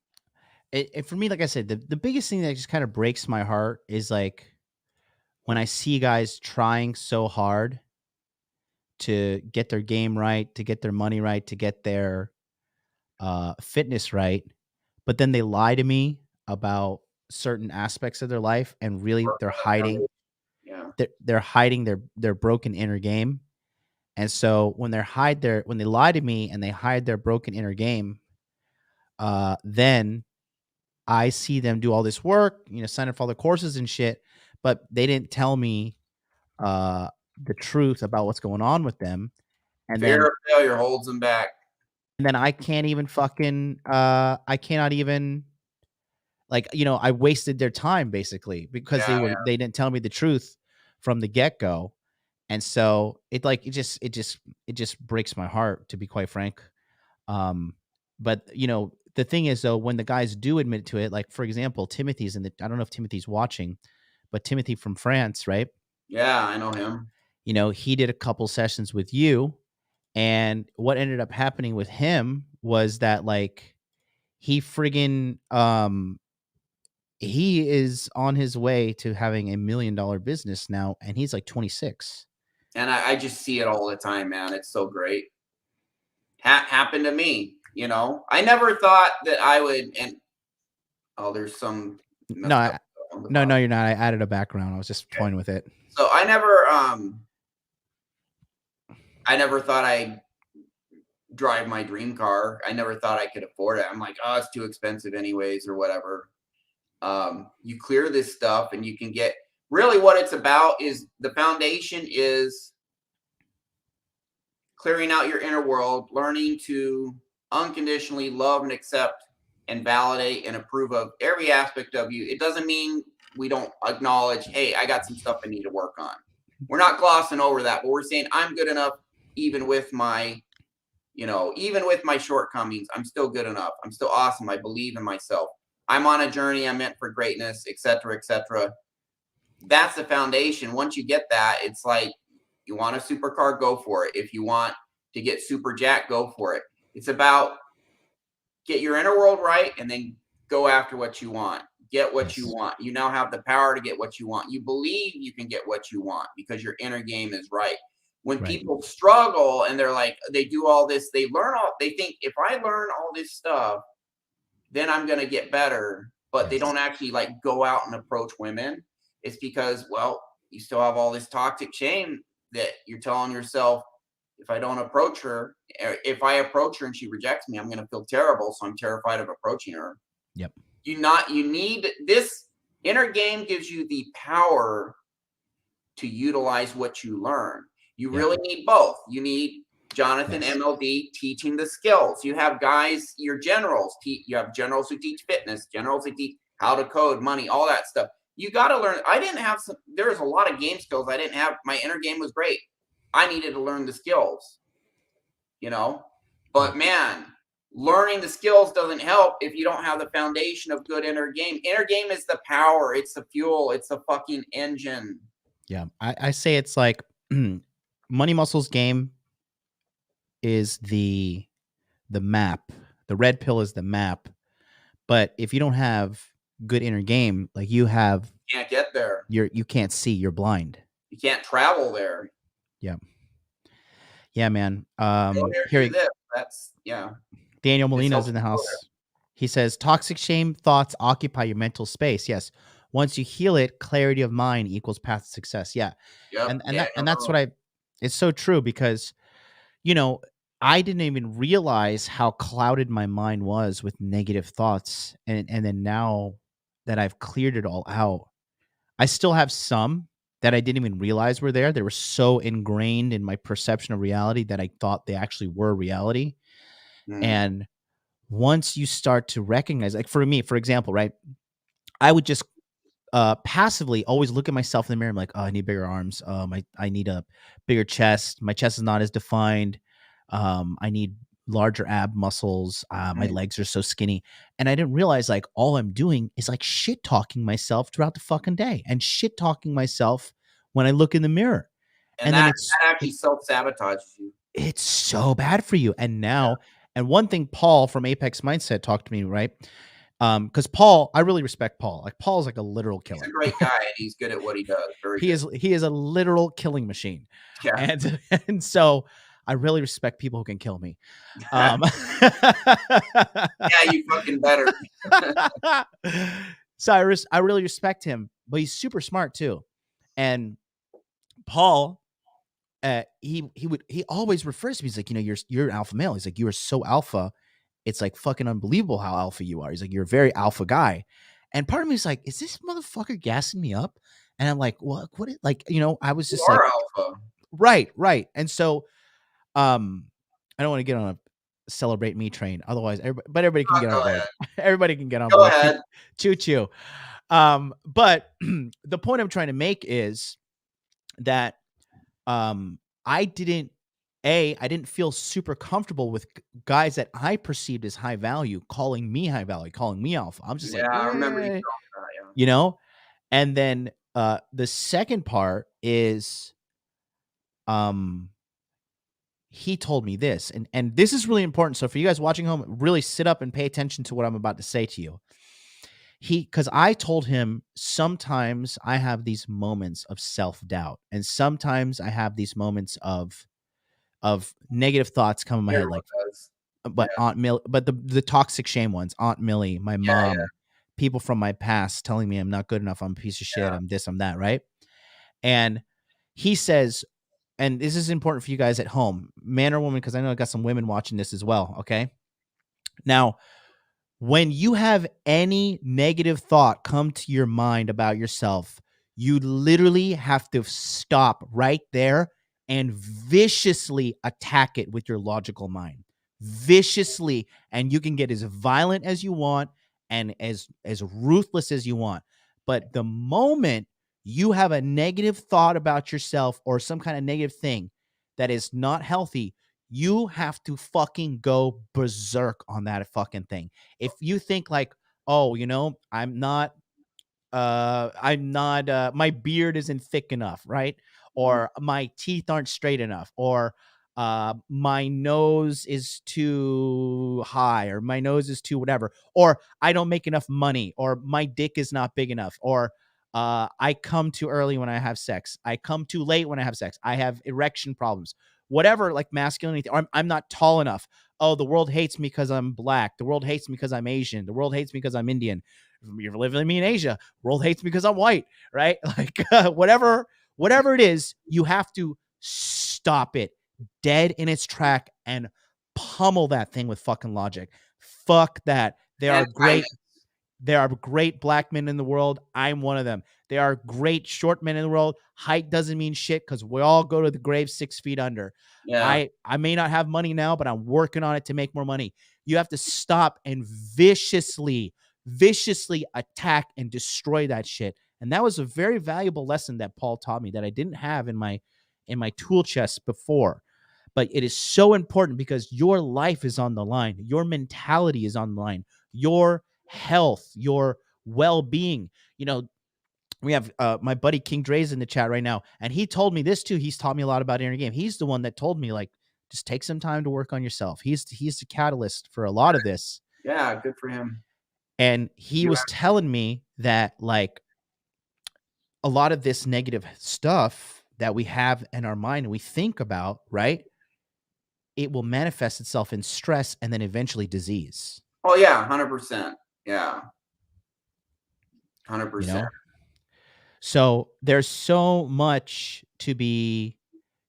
For me, like I said, the biggest thing that just kind of breaks my heart is like when I see guys trying so hard to get their game right, to get their money right, to get their fitness right, but then they lie to me about certain aspects of their life, and really they're hiding. Yeah. They're hiding their broken inner game. And so when they lie to me and they hide their broken inner game, then I see them do all this work, sign up for all the courses and shit, but they didn't tell me uh, the truth about what's going on with them. And Fear then of failure holds them back. I can't even I cannot even, like, I wasted their time basically because Yeah, they didn't tell me the truth from the get-go. And so it just breaks my heart, to be quite frank. Um, but the thing is, though, when the guys do admit to it, like for example, Timothy's in the I don't know if Timothy's watching, but Timothy from France, right? yeah, I know him. He did a couple sessions with you, and what ended up happening with him was that, like, he friggin' he is on his way to having $1 million business now, and he's like 26. And I just see it all the time, man. It's so great. Happened to me, you know. I never thought that I would. And oh, there's some No, messed up stuff on the no, bottom. you're not. I added a background. I was just toying with it. So I never thought I'd drive my dream car. I never thought I could afford it. I'm like, oh, it's too expensive anyways, or whatever. You clear this stuff, and you can get, really what it's about is the foundation is clearing out your inner world, learning to unconditionally love and accept and validate and approve of every aspect of you. It doesn't mean we don't acknowledge, hey, I got some stuff I need to work on. We're not glossing over that, but we're saying I'm good enough even with my, even with my shortcomings. I'm still good enough. I'm still awesome. I believe in myself. I'm on a journey. I'm meant for greatness, etc., etc. That's the foundation. Once you get that, it's like, you want a supercar, go for it. If you want to get super jacked, go for it. It's about get your inner world right and then go after what you want. Get what you want. You now have the power to get what you want. You believe you can get what you want because your inner game is right. When Right. people struggle and they're like, they do all this, they think if I learn all this stuff, then I'm going to get better. But they don't actually like go out and approach women. It's because, well, you still have all this toxic shame that you're telling yourself, if I don't approach her, if I approach her and she rejects me, I'm going to feel terrible. So I'm terrified of approaching her. Yep. You need this inner game gives you the power to utilize what you learn. You really need both. You need Jonathan MLD teaching the skills. You have guys, your generals, you have generals who teach fitness, generals who teach how to code, money, all that stuff. You got to learn. There's a lot of game skills I didn't have. My inner game was great. I needed to learn the skills, but man, learning the skills doesn't help if you don't have the foundation of good inner game. Inner game is the power. It's the fuel. It's the fucking engine. Yeah. I say it's like Money Muscle's game is the map. The red pill is the map. But if you don't have good inner game, like you can't get there. You can't see. You're blind. You can't travel there. Yeah. Yeah, man. Here, this. That's Daniel Molina's in the house. He says, toxic shame thoughts occupy your mental space. Yes. Once you heal it, clarity of mind equals path to success. Yeah. Yep. And that's what it's so true because, I didn't even realize how clouded my mind was with negative thoughts. And then now that I've cleared it all out, I still have some that I didn't even realize were there. They were so ingrained in my perception of reality that I thought they actually were reality. And once you start to recognize, like for me, for example, right, I would just passively always look at myself in the mirror. I'm like, oh, I need bigger arms. I need a bigger chest. My chest is not as defined. I need larger ab muscles. My legs are so skinny. And I didn't realize, like, all I'm doing is like shit talking myself throughout the fucking day and shit talking myself when I look in the mirror. And then that actually self-sabotages you. it's so bad for you. And now And one thing Paul from Apex Mindset talked to me, right? Because Paul, I really respect Paul. Like Paul's like a literal He's a killer. great guy, and he's good at what he does. Very good. He is a literal killing machine. Yeah. And so I really respect people who can kill me. Yeah, you fucking better. So I really respect him, but he's super smart too. And Paul, he always refers to me. He's like, you're an alpha male. He's like, you are so alpha. It's like fucking unbelievable how alpha you are. He's like, you're a very alpha guy. And part of me is like, is this motherfucker gassing me up? And I'm like, what? Like, I was You just like, are alpha. right. And so, I don't want to get on a celebrate me train. Otherwise, everybody can get on Go board. ahead. Everybody can get on Go board. ahead. Choo choo. But the point I'm trying to make is that I didn't feel super comfortable with guys that I perceived as high value calling me high value, calling me alpha. I'm just Yeah, like, I remember you telling eh, me that. Yeah. you know. And then the second part is he told me this, and this is really important. So for you guys watching home, really sit up and pay attention to what I'm about to say to you. Because I told him sometimes I have these moments of self-doubt, and sometimes I have these moments of negative thoughts come in my head, Everyone like, does. but Aunt Mill, but the toxic shame ones, Aunt Millie, my Yeah, yeah, mom, people from my past telling me I'm not good enough, I'm a piece of shit, yeah. I'm this, I'm that, right? And he says, and this is important for you guys at home, man or woman, because I know I got some women watching this as well. Okay. Now, when you have any negative thought come to your mind about yourself, you literally have to stop right there and viciously attack it with your logical mind. Viciously, and you can get as violent as you want and as ruthless as you want. But the moment you have a negative thought about yourself or some kind of negative thing that is not healthy, you have to fucking go berserk on that fucking thing. If you think like, oh, I'm not my beard isn't thick enough, right? Mhm. Or my teeth aren't straight enough, or my nose is too high, or my nose is too whatever, or I don't make enough money, or my dick is not big enough, or I come too early when I have sex, I come too late when I have sex, I have erection problems, whatever, like masculinity, or I'm not tall enough. Oh, the world hates me because I'm black. The world hates me because I'm Asian. The world hates me because I'm Indian. You're living with me in Asia. World hates me because I'm white, right? Like whatever it is, you have to stop it dead in its track and pummel that thing with fucking logic. Fuck that. And kindness. There are great black men in the world. I'm one of them. There are great short men in the world. Height doesn't mean shit because we all go to the grave 6 feet under. Yeah. I may not have money now, but I'm working on it to make more money. You have to stop and viciously attack and destroy that shit. And that was a very valuable lesson that Paul taught me that I didn't have in my tool chest before. But it is so important because your life is on the line. Your mentality is on the line. Your health, your well-being. We have my buddy King Dre's in the chat right now, and he told me this too. He's taught me a lot about inner game. He's the one that told me, like, just take some time to work on yourself. He's the catalyst for a lot of this. Yeah, good for him. And he was telling me that, like, a lot of this negative stuff that we have in our mind and we think about, right? It will manifest itself in stress and then eventually disease. Oh yeah, 100%. Yeah. you 100%. know so there's so much to be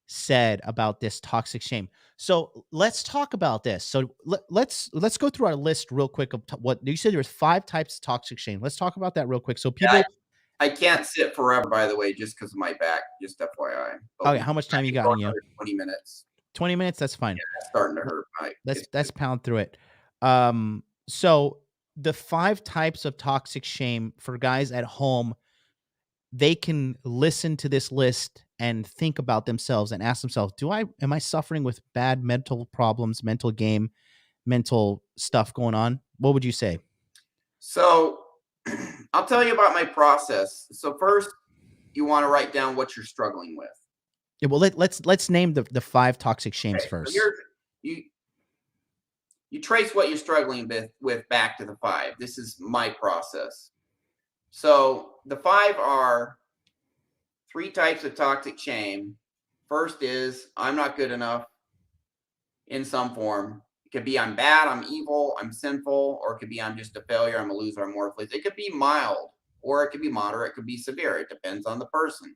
said about this toxic shame. So let's talk about this. So let's go through our list real quick of what you said. There's 5 types of toxic shame. Let's talk about that real quick. So Yeah, people, I can't sit forever, by the way, just because of my back. Just FYI. But okay, how much I time you can got go in you? another 20 minutes. 20 minutes, that's fine. Yeah, it's starting to hurt. Let's pound through it. So the 5 types of toxic shame for guys at home, they can listen to this list and think about themselves and ask themselves, am I suffering with bad mental problems, mental game, mental stuff going on? What would you say? So I'll tell you about my process. So first, you want to write down what you're struggling with. Yeah, well, let's name the 5 toxic shames Okay, so first. here's you. you trace what you're struggling with back to the 5. This is my process. So the 5 are 3 types of toxic shame. First is I'm not good enough in some form. It could be I'm bad, I'm evil, I'm sinful, or it could be I'm just a failure, I'm a loser, I'm worthless. It could be mild, or it could be moderate, it could be severe. It depends on the person.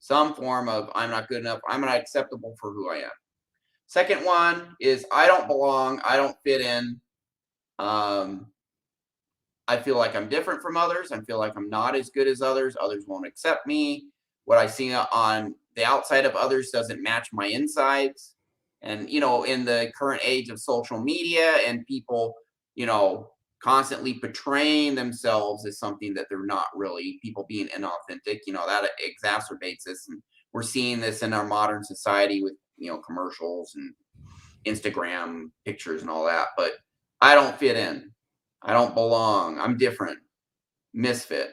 Some form of I'm not good enough, I'm not acceptable for who I am. Second one is I don't belong, I don't fit in. Um, I feel like I'm different from others. I feel like I'm not as good as others. Others won't accept me. What I see on the outside of others doesn't match my insides. And, in the current age of social media and people, constantly portraying themselves as something that they're not really, people being inauthentic, that exacerbates this. And we're seeing this in our modern society with, commercials and Instagram pictures and all that. But I don't fit in. I don't belong. I'm different. Misfit.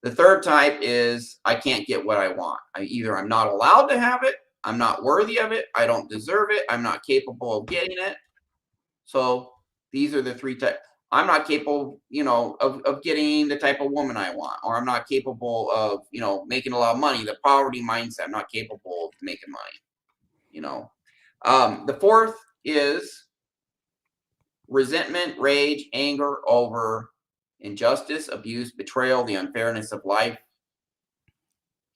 The third type is I can't get what I want. Either I'm not allowed to have it, I'm not worthy of it, I don't deserve it, I'm not capable of getting it. So these are the 3 types. I'm not capable, of getting the type of woman I want, or I'm not capable of, making a lot of money. The poverty mindset. I'm not capable of making money. The fourth is resentment, rage, anger over injustice, abuse, betrayal, the unfairness of life.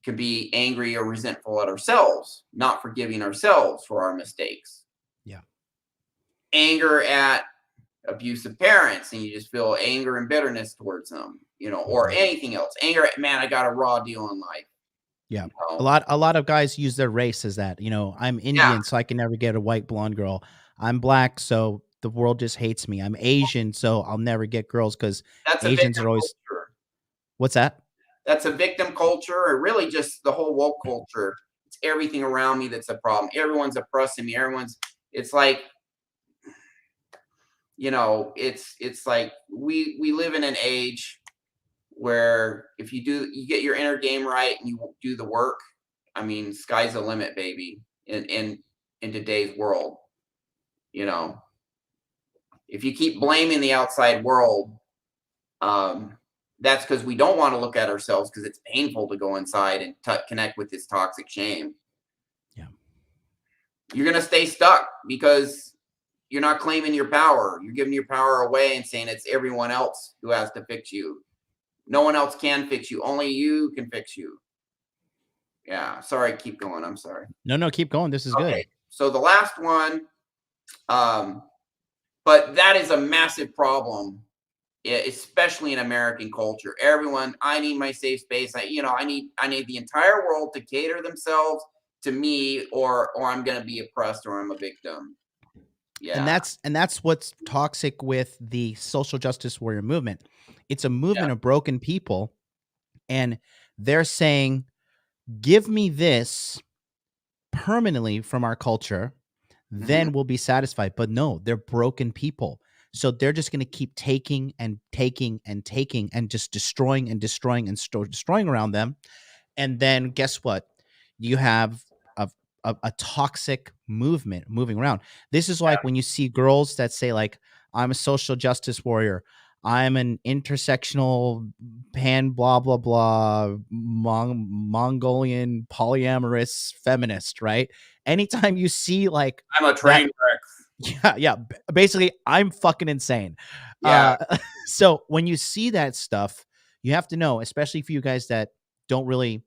Could be angry or resentful at ourselves, not forgiving ourselves for our mistakes. Yeah. Anger at abusive parents, and you just feel anger and bitterness towards them, or anything else. Anger at, man, I got a raw deal in life. Yeah. You know? A lot of guys use their race as that. I'm Yeah, Indian, so I can never get a white blonde girl. I'm black, so the world just hates me. I'm Asian, so I'll never get girls because that's a Asians victim are always culture. what's that? That's a victim culture, or really just the whole woke culture. It's everything around me that's a problem. Everyone's oppressing me. It's like, it's like we live in an age where if you get your inner game right and you do the work, I mean, sky's the limit, baby. In today's world, you know, if you keep blaming the outside world, um, that's because we don't want to look at ourselves because it's painful to go inside and connect with this toxic shame. Yeah. You're gonna stay stuck because you're not claiming your power. You're giving your power away and saying it's everyone else who has to fix you. No one else can fix you. Only you can fix you. Yeah. Sorry, keep going. I'm sorry. No, no, keep going. This is good. Okay. So the last one, um, but that is a massive problem, especially in American culture. Everyone, I need my safe space. I need the entire world to cater themselves to me, or I'm gonna be oppressed, or I'm a victim. And Yeah. that's what's toxic with the social justice warrior movement. It's a Yeah. movement of broken people, and they're saying, "Give me this permanently from our culture, Hmm. then we'll be satisfied." But no, they're broken people. So they're just going to keep taking and taking and taking and just destroying and destroying and destroying around them. And then guess what? You have a toxic movement moving around. This is like when you see girls that say like, I'm a social justice warrior. I'm an intersectional pan blah blah blah Mongolian polyamorous feminist, right? Anytime you see like I'm a that, train wreck. yeah, yeah, basically I'm fucking insane. Yeah. So when you see that stuff, you have to know, especially for you guys that don't really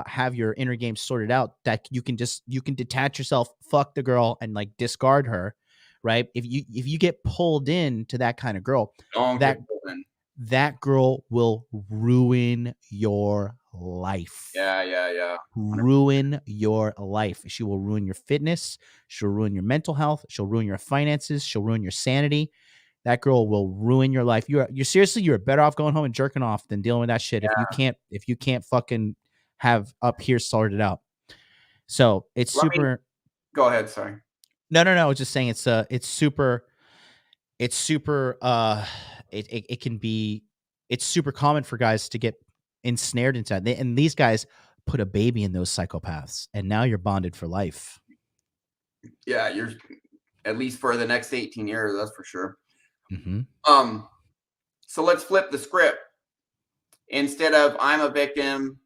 have your inner game sorted out, that you can detach yourself, fuck the girl, and like discard her, right? If you get pulled into that kind of girl, Don't that get pulled. that girl will ruin your life. Yeah, yeah, yeah. Ruin your life. She will ruin your fitness. She'll ruin your mental health. She'll ruin your finances. She'll ruin your sanity. That girl will ruin your life. You're seriously, you're better off going home and jerking off than dealing with that shit Yeah. if you can't fucking have up here sorted out. So it's Let me super. go ahead. Sorry. No, no, no. I was just saying it's super it can be, it's super common for guys to get ensnared into that. And these guys put a baby in those psychopaths, and now you're bonded for life. Yeah, you're. at least for the next 18 years, that's for sure. Mm-hmm. So let's flip the script. Instead of I'm a victim,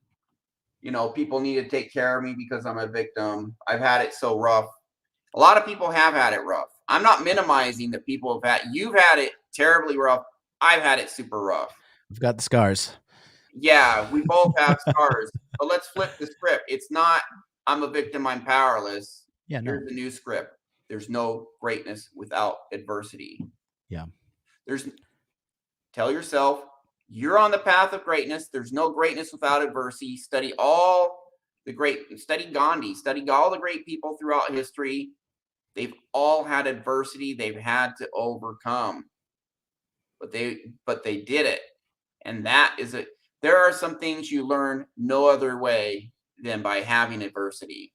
people need to take care of me because I'm a victim. I've had it so rough. A lot of people have had it rough. I'm not minimizing that people you've had it terribly rough. I've had it super rough. We've got the scars. Yeah, we both have scars. But let's flip the script. It's not I'm a victim, I'm powerless. Yeah, no. Here's the new script. There's no greatness without adversity. Yeah. Tell yourself you're on the path of greatness. There's no greatness without adversity. Study Gandhi, study all the great people throughout history. They've all had adversity they've had to overcome. But they did it. And that is it. There are some things you learn no other way than by having adversity.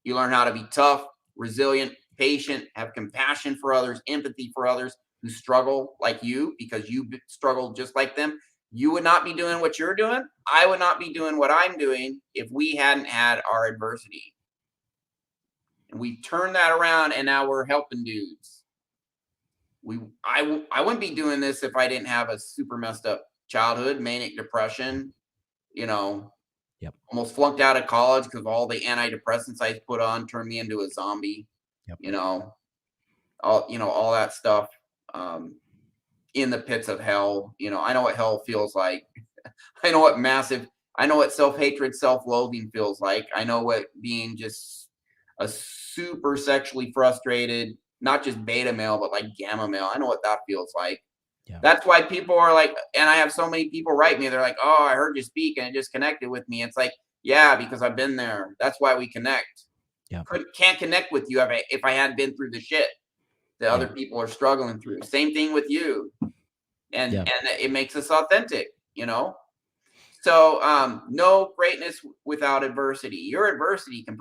You learn how to be tough, resilient, patient, have compassion for others, empathy for others who struggle like you, because you struggle just like them. You would not be doing what you're doing. I would not be doing what I'm doing if we hadn't had our adversity. And we turned that around, and now we're helping dudes. I wouldn't be doing this if I didn't have a super messed up childhood, manic depression, Yep. almost flunked out of college because all the antidepressants I put on turned me into a zombie. Yep. All that stuff. In the pits of hell. I know what hell feels like. I know what self-hatred, self-loathing feels like. I know what being just a super sexually frustrated, not just beta male, but like gamma male. I know what that feels like. Yeah. That's why people are like, and I have so many people write me, they're like, oh, I heard you speak and it just connected with me. It's like, yeah, because I've been there. That's why we connect. Yeah. Can't connect with you if I hadn't been through the shit that other people are struggling through. Same thing with you. And it makes us authentic, So no greatness without adversity. Your adversity can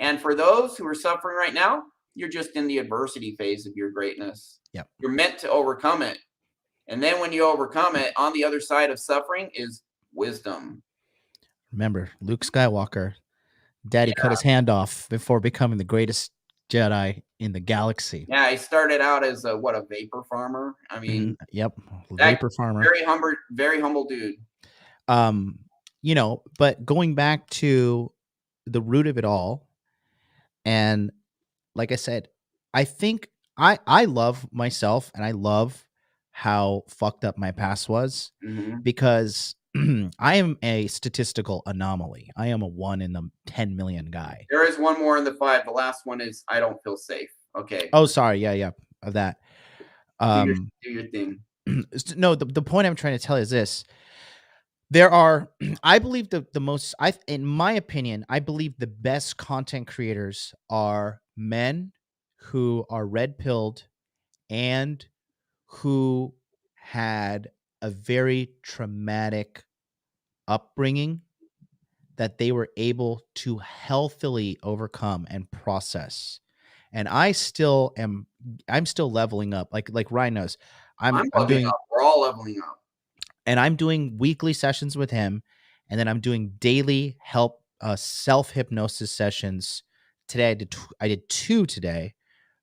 and for those who are suffering right now, you're just in the adversity phase of your greatness. Yep. You're meant to overcome it. And then when you overcome it, on the other side of suffering is wisdom. Remember, Luke Skywalker, Daddy cut his hand off before becoming the greatest Jedi in the galaxy. Yeah, he started out as a vapor farmer. I mean, yep, vapor farmer. Very humble dude. But going back to the root of it all, and like I said, I think I love myself, and I love how fucked up my past was, because I am a statistical anomaly. I am a 1 in the 10 million guy. There is one more in the 5. The last one is I don't feel safe. Okay. Oh, sorry. Yeah. Of that. Do your thing. No, the point I'm trying to tell is this. There are, I believe in my opinion, I believe the best content creators are men who are red-pilled and who had a very traumatic upbringing that they were able to healthily overcome and process. And I'm still leveling up. Like Ryan knows, I'm doing up. We're all leveling up. And I'm doing weekly sessions with him, and then I'm doing daily self-hypnosis sessions. Today I did 2 today,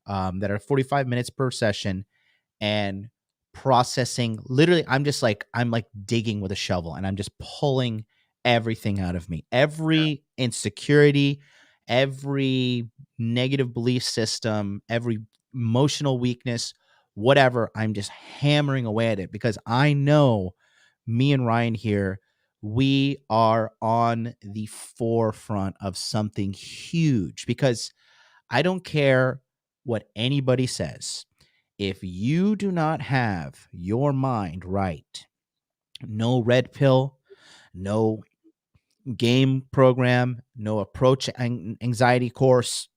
that are 45 minutes per session, and processing. Literally, I'm digging with a shovel, and I'm just pulling everything out of me. Every insecurity, every negative belief system, every emotional weakness, whatever, I'm just hammering away at it, because I know me and Ryan here, we are on the forefront of something huge, because I don't care what anybody says. If you do not have your mind right, no red pill, no game program, no approach anxiety course,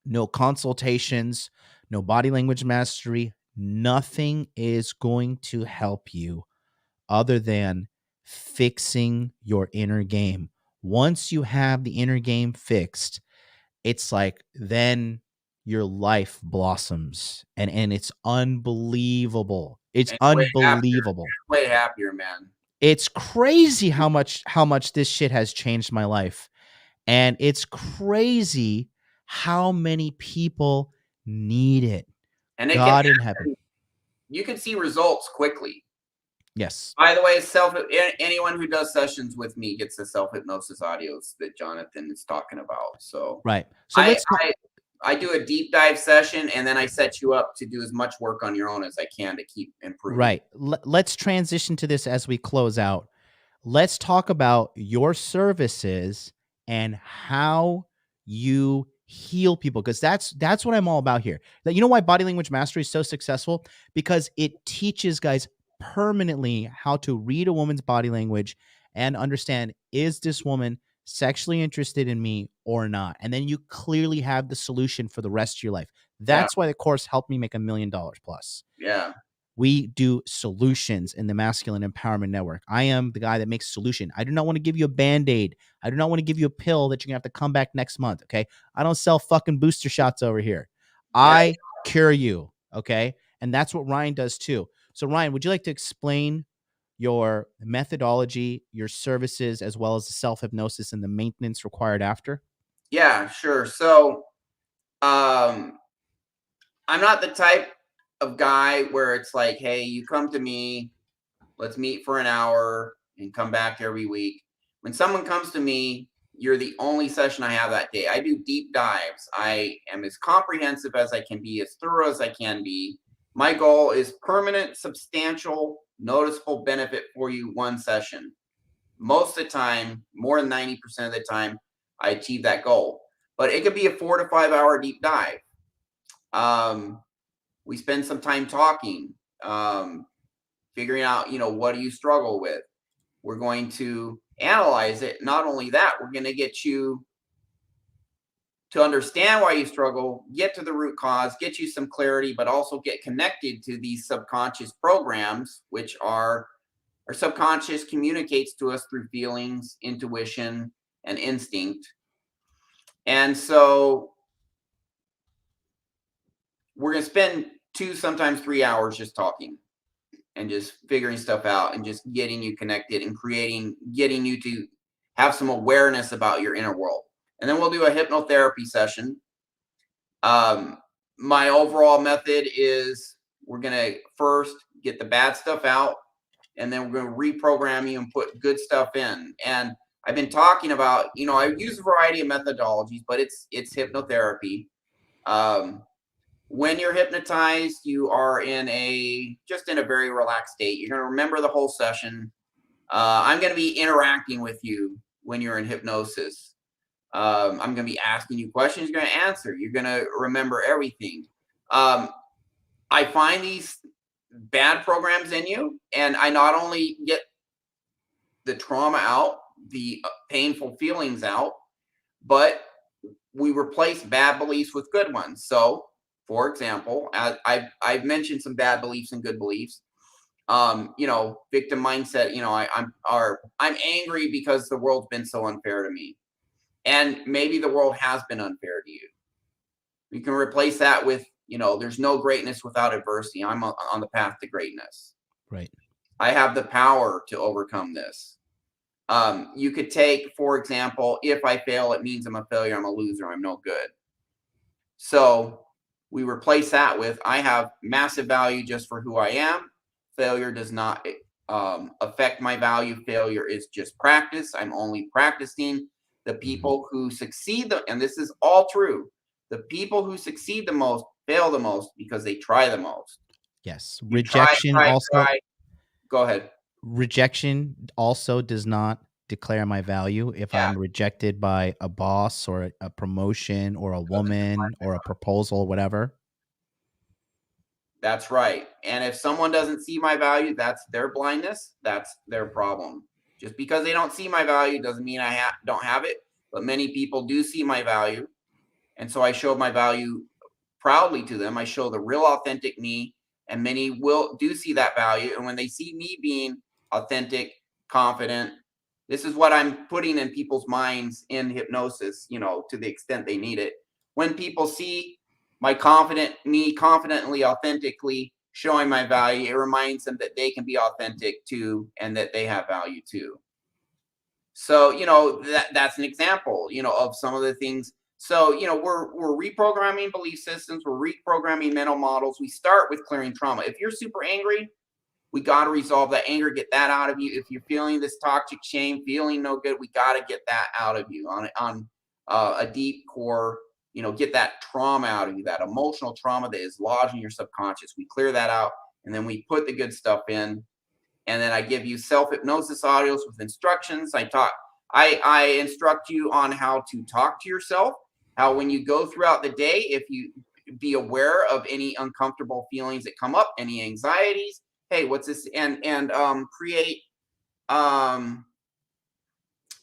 no consultations, no body language mastery, nothing is going to help you other than fixing your inner game. Once you have the inner game fixed, it's like then your life blossoms, and it's unbelievable. It's unbelievable. Way happier, man. It's crazy how much this shit has changed my life. And it's crazy how many people need it. And it can God in heaven. happen. You can see results quickly. Yes. By the way, anyone who does sessions with me gets the self-hypnosis audios that Jonathan is talking about. So Right. So I, let's talk. I do a deep dive session, and then I set you up to do as much work on your own as I can to keep improving. Right. Let's transition to this as we close out. Let's talk about your services and how you heal people, because that's what I'm all about here. That, you know why body language mastery is so successful? Because it teaches guys permanently how to read a woman's body language and understand, is this woman sexually interested in me or not? And then you clearly have the solution for the rest of your life. Yeah. That's why the course helped me make $1 million plus. Yeah. We do solutions in the Masculine Empowerment Network. I am the guy that makes solution. I do not want to give you a Band-Aid. I do not want to give you a pill that you're going to have to come back next month, okay? I don't sell fucking booster shots over here. I cure you, okay? And that's what Ryan does too. So Ryan, would you like to explain your methodology, your services, as well as the self-hypnosis and the maintenance required after? Yeah, sure. So I'm not the type of guy where it's like, hey, you come to me, let's meet for an hour and come back every week. When someone comes to me, you're the only session I have that day. I do deep dives. I am as comprehensive as I can be, as thorough as I can be. My goal is permanent, substantial, noticeable benefit for you one session. Most of the time, more than 90% of the time, I achieve that goal. But it could be a 4 to 5 hour deep dive. We spend some time talking, figuring out, what do you struggle with? We're going to analyze it. Not only that, we're going to get you to understand why you struggle, get to the root cause, get you some clarity, but also get connected to these subconscious programs, which are our subconscious communicates to us through feelings, intuition, and instinct. And so we're going to spend 2, sometimes 3 hours just talking and just figuring stuff out and just getting you connected and getting you to have some awareness about your inner world. And then we'll do a hypnotherapy session. My overall method is we're going to first get the bad stuff out, and then we're going to reprogram you and put good stuff in. And I've been talking about, I use a variety of methodologies, but it's hypnotherapy. When you're hypnotized, you are in a very relaxed state. You're going to remember the whole session. I'm going to be interacting with you when you're in hypnosis. I'm going to be asking you questions. You're going to answer. You're going to remember everything. I find these bad programs in you, and I not only get the trauma out, the painful feelings out, but we replace bad beliefs with good ones. So, for example, I've mentioned some bad beliefs and good beliefs. Victim mindset. I'm angry because the world's been so unfair to me, and maybe the world has been unfair to you. You can replace that with, there's no greatness without adversity. I'm on the path to greatness. Right. I have the power to overcome this. You could take, for example, if I fail, it means I'm a failure, I'm a loser, I'm no good. So we replace that with, I have massive value just for who I am. Failure does not affect my value. Failure is just practice. I'm only practicing. The people who succeed, and this is all true, the people who succeed the most fail the most because they try the most. Yes. Rejection also. Go ahead. Rejection also does not declare my value. If I'm rejected by a boss or a promotion or a woman or a proposal, whatever. That's right. And if someone doesn't see my value, that's their blindness. That's their problem. Just because they don't see my value doesn't mean I don't have it. But many people do see my value. And so I show my value proudly to them. I show the real authentic me, and many do see that value. And when they see me being authentic, confident, this is what I'm putting in people's minds in hypnosis, to the extent they need it. When people see me confidently, authentically showing my value, it reminds them that they can be authentic too, and that they have value too. So, that's an example, of some of the things. So, we're reprogramming belief systems, we're reprogramming mental models. We start with clearing trauma. If you're super angry, we got to resolve that anger, get that out of you. If you're feeling this toxic shame, feeling no good, we got to get that out of you on a deep core. Get that trauma out of you, that emotional trauma that is lodged in your subconscious. We clear that out, and then we put the good stuff in. And then I give you self-hypnosis audios with instructions. I instruct you on how to talk to yourself, how when you go throughout the day, if you be aware of any uncomfortable feelings that come up, any anxieties, hey, what's this? And create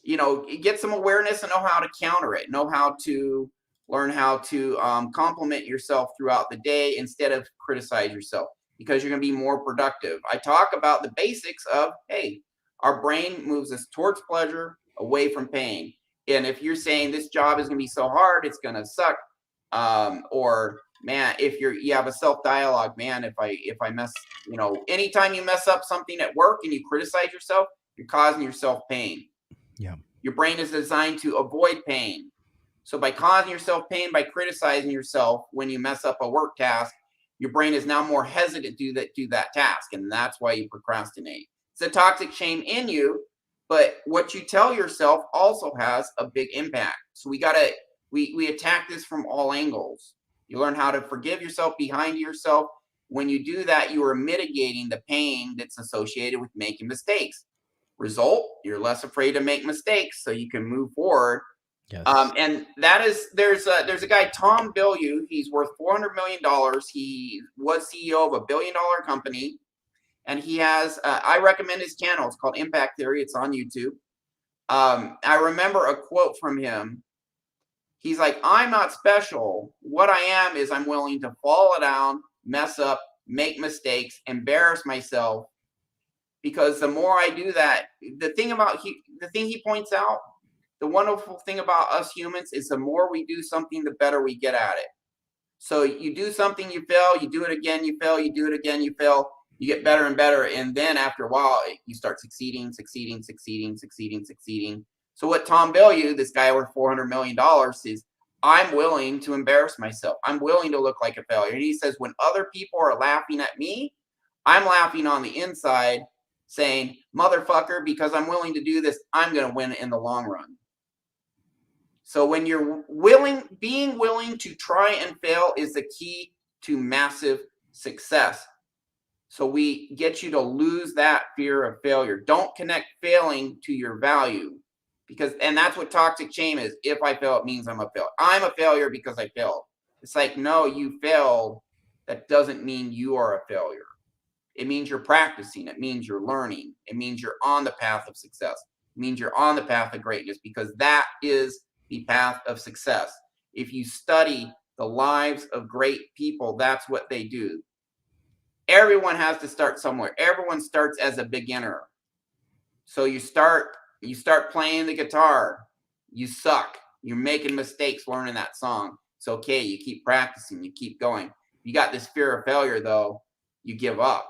get some awareness and know how to counter it, know how to learn how to compliment yourself throughout the day instead of criticize yourself, because you're going to be more productive. I talk about the basics of, hey, our brain moves us towards pleasure, away from pain. And if you're saying this job is going to be so hard, it's going to suck, or man, if you have a self dialogue, man, if I mess, anytime you mess up something at work and you criticize yourself, you're causing yourself pain. Yeah. Your brain is designed to avoid pain. So by causing yourself pain, by criticizing yourself when you mess up a work task, your brain is now more hesitant to do that task, and that's why you procrastinate. It's a toxic shame in you, but what you tell yourself also has a big impact. So we attack this from all angles. You learn how to forgive yourself, be kind to yourself. When you do that, you are mitigating the pain that's associated with making mistakes. Result, you're less afraid to make mistakes, so you can move forward. Yes. And that is, there's a guy, Tom Bilyeu. He's worth $400 million. He was CEO of a $1 billion company, and he has. I recommend his channel. It's called Impact Theory. It's on YouTube. I remember a quote from him. He's like, "I'm not special. What I am is I'm willing to fall down, mess up, make mistakes, embarrass myself." Because the more I do that, the thing he points out, the wonderful thing about us humans is the more we do something, the better we get at it. So you do something, you fail, you do it again, you fail, you do it again, you fail, you get better and better. And then after a while, you start succeeding. So what Tom Bilyeu, this guy worth $400 million, is, I'm willing to embarrass myself. I'm willing to look like a failure. And he says, when other people are laughing at me, I'm laughing on the inside, saying, motherfucker, because I'm willing to do this, I'm going to win in the long run. So when you're being willing to try and fail is the key to massive success. So we get you to lose that fear of failure. Don't connect failing to your value, and that's what toxic shame is. If I fail, it means I'm a failure. I'm a failure because I failed. It's like, no, you failed. That doesn't mean you are a failure. It means you're practicing. It means you're learning. It means you're on the path of success. It means you're on the path of greatness, because that is the path of success. If you study the lives of great people, that's what they do. Everyone has to start somewhere. Everyone starts as a beginner. So you start playing the guitar. You suck. You're making mistakes learning that song. It's okay. You keep practicing. You keep going. You got this fear of failure, though. You give up.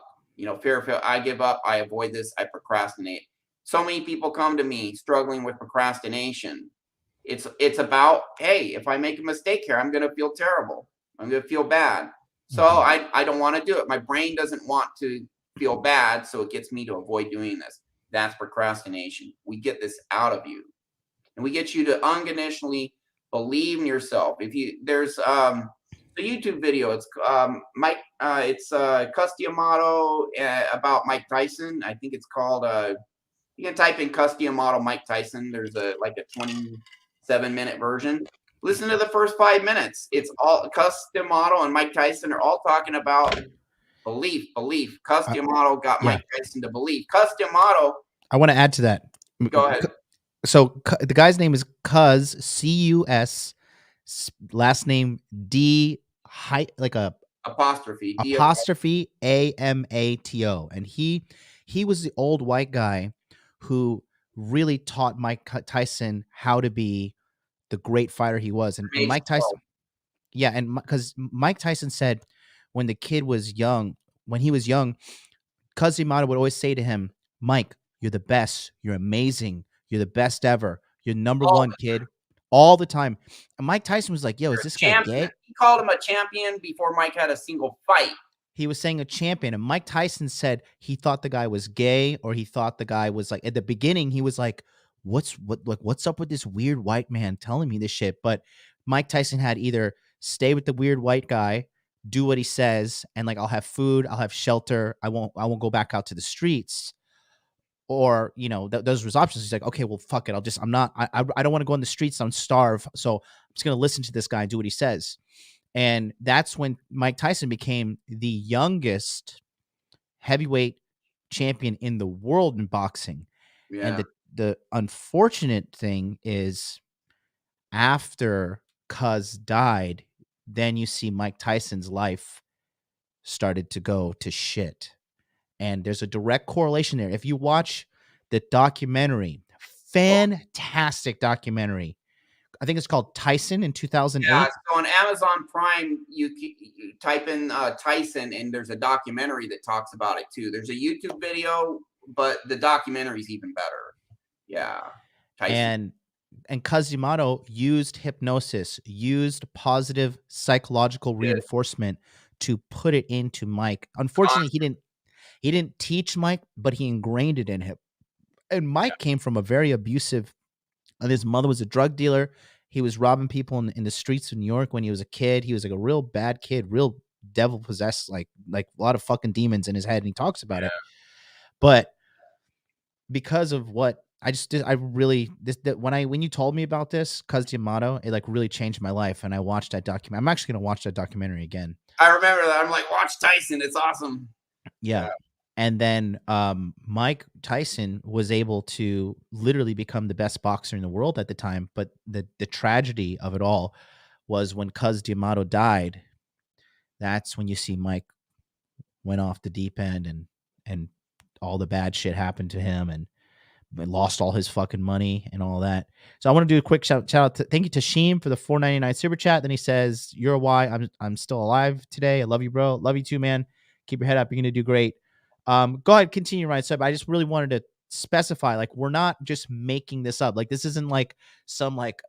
Fear of failure. I give up. I avoid this. I procrastinate. So many people come to me struggling with procrastination. It's about, hey, if I make a mistake here, I'm going to feel terrible. I'm going to feel bad. So I don't want to do it. My brain doesn't want to feel bad, so it gets me to avoid doing this. That's procrastination. We get this out of you, and we get you to unconditionally believe in yourself. There's a YouTube video. It's Mike. It's Customato about Mike Tyson. I think it's called. You can type in Customato Mike Tyson. There's a 27-minute version. Listen to the first 5 minutes. It's all Customato and Mike Tyson are all talking about belief. Customato got Mike Tyson to believe. Customato. I want to add to that. Go ahead. So the guy's name is Cuz, C-U-S, last name D, like a apostrophe A-M-A-T-O, and he was the old white guy who really taught Mike Tyson how to be the great fighter he was. And Mike Tyson, and because Mike Tyson said when he was young, Customato would always say to him, Mike, you're the best, you're amazing, you're the best ever, you're number one, kid. all the time. And Mike Tyson was like, yo, is this guy Champion. gay? He called him a champion before Mike had a single fight. He was saying a champion, and Mike Tyson said he thought the guy was gay, or he thought the guy was like, at the beginning he was like, what's up with this weird white man telling me this shit? But Mike Tyson had either stay with the weird white guy, do what he says, and like I'll have food, I'll have shelter, I won't go back out to the streets, or those was options. He's like, okay, well, fuck it, I don't want to go on the streets, I'm starve, so I'm just gonna listen to this guy and do what he says. And that's when Mike Tyson became the youngest heavyweight champion in the world in boxing. And Yeah. the unfortunate thing is, after Cuz died, then you see Mike Tyson's life started to go to shit. And there's a direct correlation there. If you watch the documentary, fantastic documentary, I think it's called Tyson in 2008. Yeah, so on Amazon Prime, you type in Tyson, and there's a documentary that talks about it too. There's a YouTube video, but the documentary is even better. Yeah, Tyson. And Kazimoto used hypnosis, used positive psychological reinforcement to put it into Mike. Unfortunately, he didn't teach Mike, but he ingrained it in him. And Mike came from a very abusive, and his mother was a drug dealer. He was robbing people in the streets of New York when he was a kid. He was like a real bad kid, real devil possessed, like a lot of fucking demons in his head, and he talks about it. But because of what I just did, I really when you told me about this, Cuz Yamato, it like really changed my life, and I watched that documentary. I'm actually gonna watch that documentary again. I remember that. I'm like, watch Tyson. It's awesome. Yeah. And then Mike Tyson was able to literally become the best boxer in the world at the time. But the tragedy of it all was when Cuz D'Amato died. That's when you see Mike went off the deep end, and all the bad shit happened to him, and lost all his fucking money and all that. So I want to do a quick shout out to thank you to Sheem for the $4.99 super chat. Then he says, "You're why I'm still alive today. I love you, bro. Love you too, man. Keep your head up. You're gonna do great." Go ahead, continue, right? So I just really wanted to specify, like, we're not just making this up. Like, this isn't like some like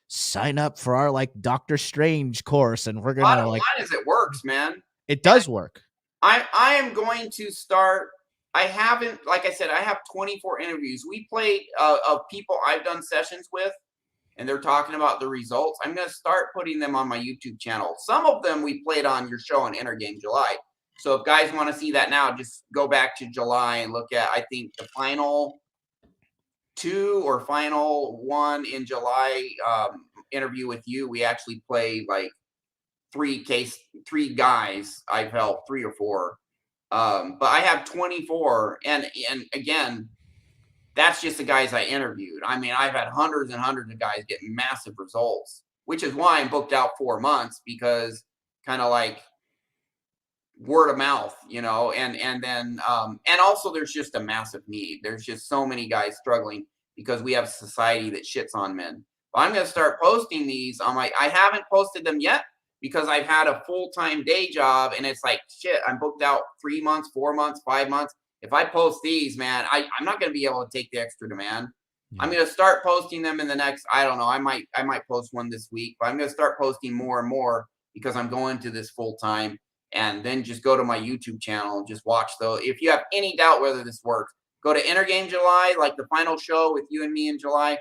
sign up for our like Doctor Strange course, and we're gonna Bottom like. line is, it works, man. It does work. I am going to start. I haven't, like I said, I have 24 interviews. We played of people I've done sessions with, and they're talking about the results. I'm going to start putting them on my YouTube channel. Some of them we played on your show in Intergame July. So if guys want to see that now, just go back to July and look at, I think, the final 2 or final 1 in July interview with you. We actually played like 3 guys I've helped, 3 or 4. But I have 24, and again, that's just the guys I interviewed. I mean, I've had hundreds and hundreds of guys get massive results, which is why I'm booked out 4 months, because kind of like word of mouth, and then and also there's just a massive need. There's just so many guys struggling because we have a society that shits on men. But I'm going to start posting these on I haven't posted them yet because I've had a full-time day job, and it's like, shit, I'm booked out 3 months, 4 months, 5 months. If I post these, man, I'm not going to be able to take the extra demand. Yeah. I'm going to start posting them in the next, I don't know, I might post one this week, but I'm going to start posting more and more because I'm going to this full-time. And then just go to my YouTube channel and just watch those. If you have any doubt whether this works, go to Intergame July, like the final show with you and me in July.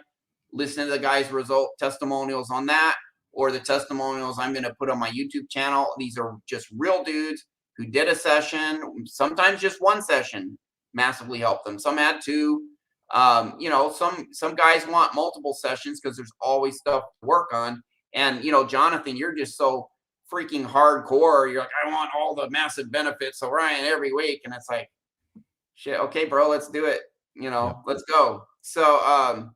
Listen to the guys' result testimonials on that, or the testimonials I'm going to put on my YouTube channel. These are just real dudes who did a session, sometimes just one session massively helped them. Some had 2. Some guys want multiple sessions because there's always stuff to work on. And, Jonathan, you're just so freaking hardcore. You're like, I want all the massive benefits. So Ryan, every week. And it's like, shit, okay, bro, let's do it. Let's go. So,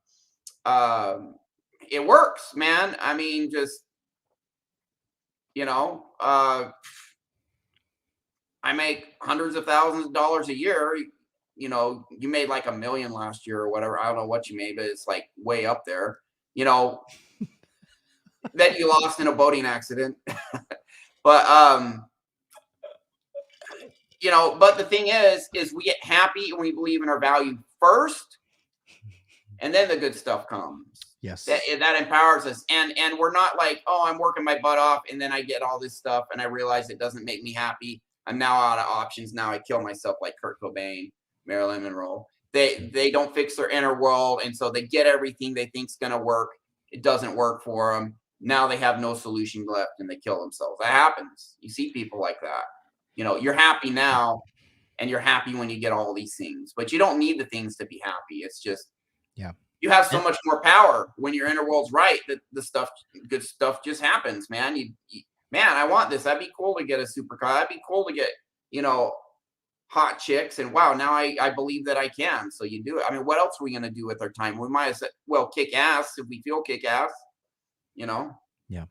it works, man. I mean, just, I make hundreds of thousands of dollars a year. You made like $1 million last year or whatever. I don't know what you made, but it's like way up there, that you lost in a boating accident. But, but the thing is we get happy and we believe in our value first, and then the good stuff comes. Yes. That empowers us, and we're not like, oh, I'm working my butt off and then I get all this stuff and I realize it doesn't make me happy. I'm now out of options. Now I kill myself like Kurt Cobain, Marilyn Monroe. They don't fix their inner world, and so they get everything they think's going to work. It doesn't work for them. Now they have no solution left and they kill themselves. That happens. You see people like that. You're happy now, and you're happy when you get all these things, but you don't need the things to be happy. It's just, Yeah. you have so And much more power when your inner world's right, that good stuff just happens, man. Man, I want this. That'd be cool to get a supercar. That'd be cool to get, you know, hot chicks. And wow, now I believe that I can. So you do it. I mean, what else are we going to do with our time? We might as well kick ass if we feel kick ass, you know? yeah.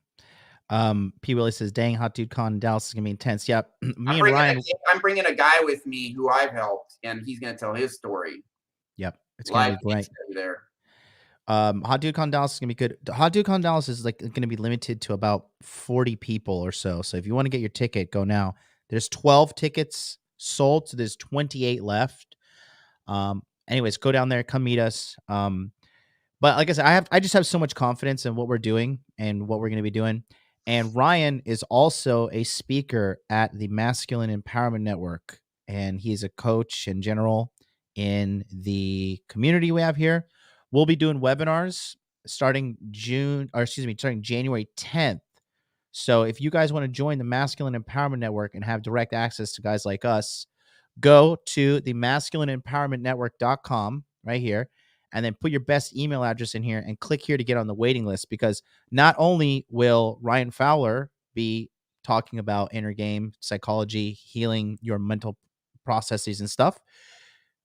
P. Willie says, dang, Hot Dude Con in Dallas is gonna be intense. Yep. I'm Me and bringing, Ryan. I'm bringing a guy with me who I've helped, and he's going to tell his story. Yep. It's gonna Live be great. there. Hot Dude Con Dallas is gonna be good. Hot Dude Con Dallas is like gonna be limited to about 40 people or so. So if you want to get your ticket, go now. There's 12 tickets sold, so there's 28 left. Anyways, go down there, come meet us. But like I said, I just have so much confidence in what we're doing and what we're gonna be doing. And Ryan is also a speaker at the Masculine Empowerment Network, and he's a coach in general in the community we have here. We'll be doing webinars starting starting January 10th. So if you guys want to join the Masculine Empowerment Network and have direct access to guys like us, go to the masculineempowermentnetwork.com right here, and then put your best email address in here and click here to get on the waiting list, because not only will Ryan Fowler be talking about inner game, psychology, healing your mental processes and stuff,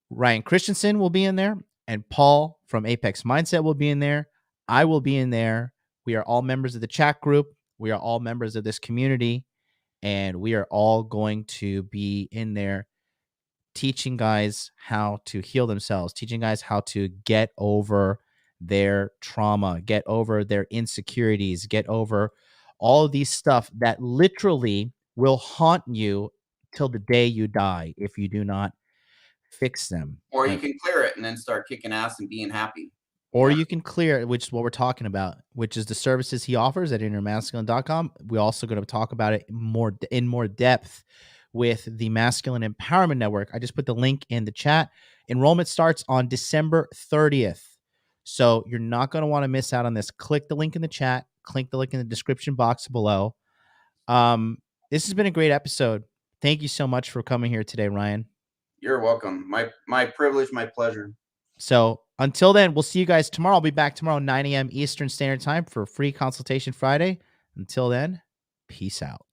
Ryan Christensen will be in there, and Paul from Apex Mindset will be in there. I will be in there. We are all members of the chat group. We are all members of this community, and we are all going to be in there teaching guys how to heal themselves, teaching guys how to get over their trauma, get over their insecurities, get over all of these stuff that literally will haunt you till the day you die if you do not fix them. Or you can clear it and then start kicking ass and being happy. Or you can clear it, which is what we're talking about, which is the services he offers at innermasculine.com. We're also going to talk about it in more depth with the Masculine Empowerment Network. I just put the link in the chat. Enrollment starts on December 30th. So you're not going to want to miss out on this. Click the link in the chat. Click the link in the description box below. This has been a great episode. Thank you so much for coming here today, Ryan. You're welcome. My privilege, my pleasure. So until then, we'll see you guys tomorrow. I'll be back tomorrow, 9 a.m. Eastern Standard Time for Free Consultation Friday. Until then, peace out.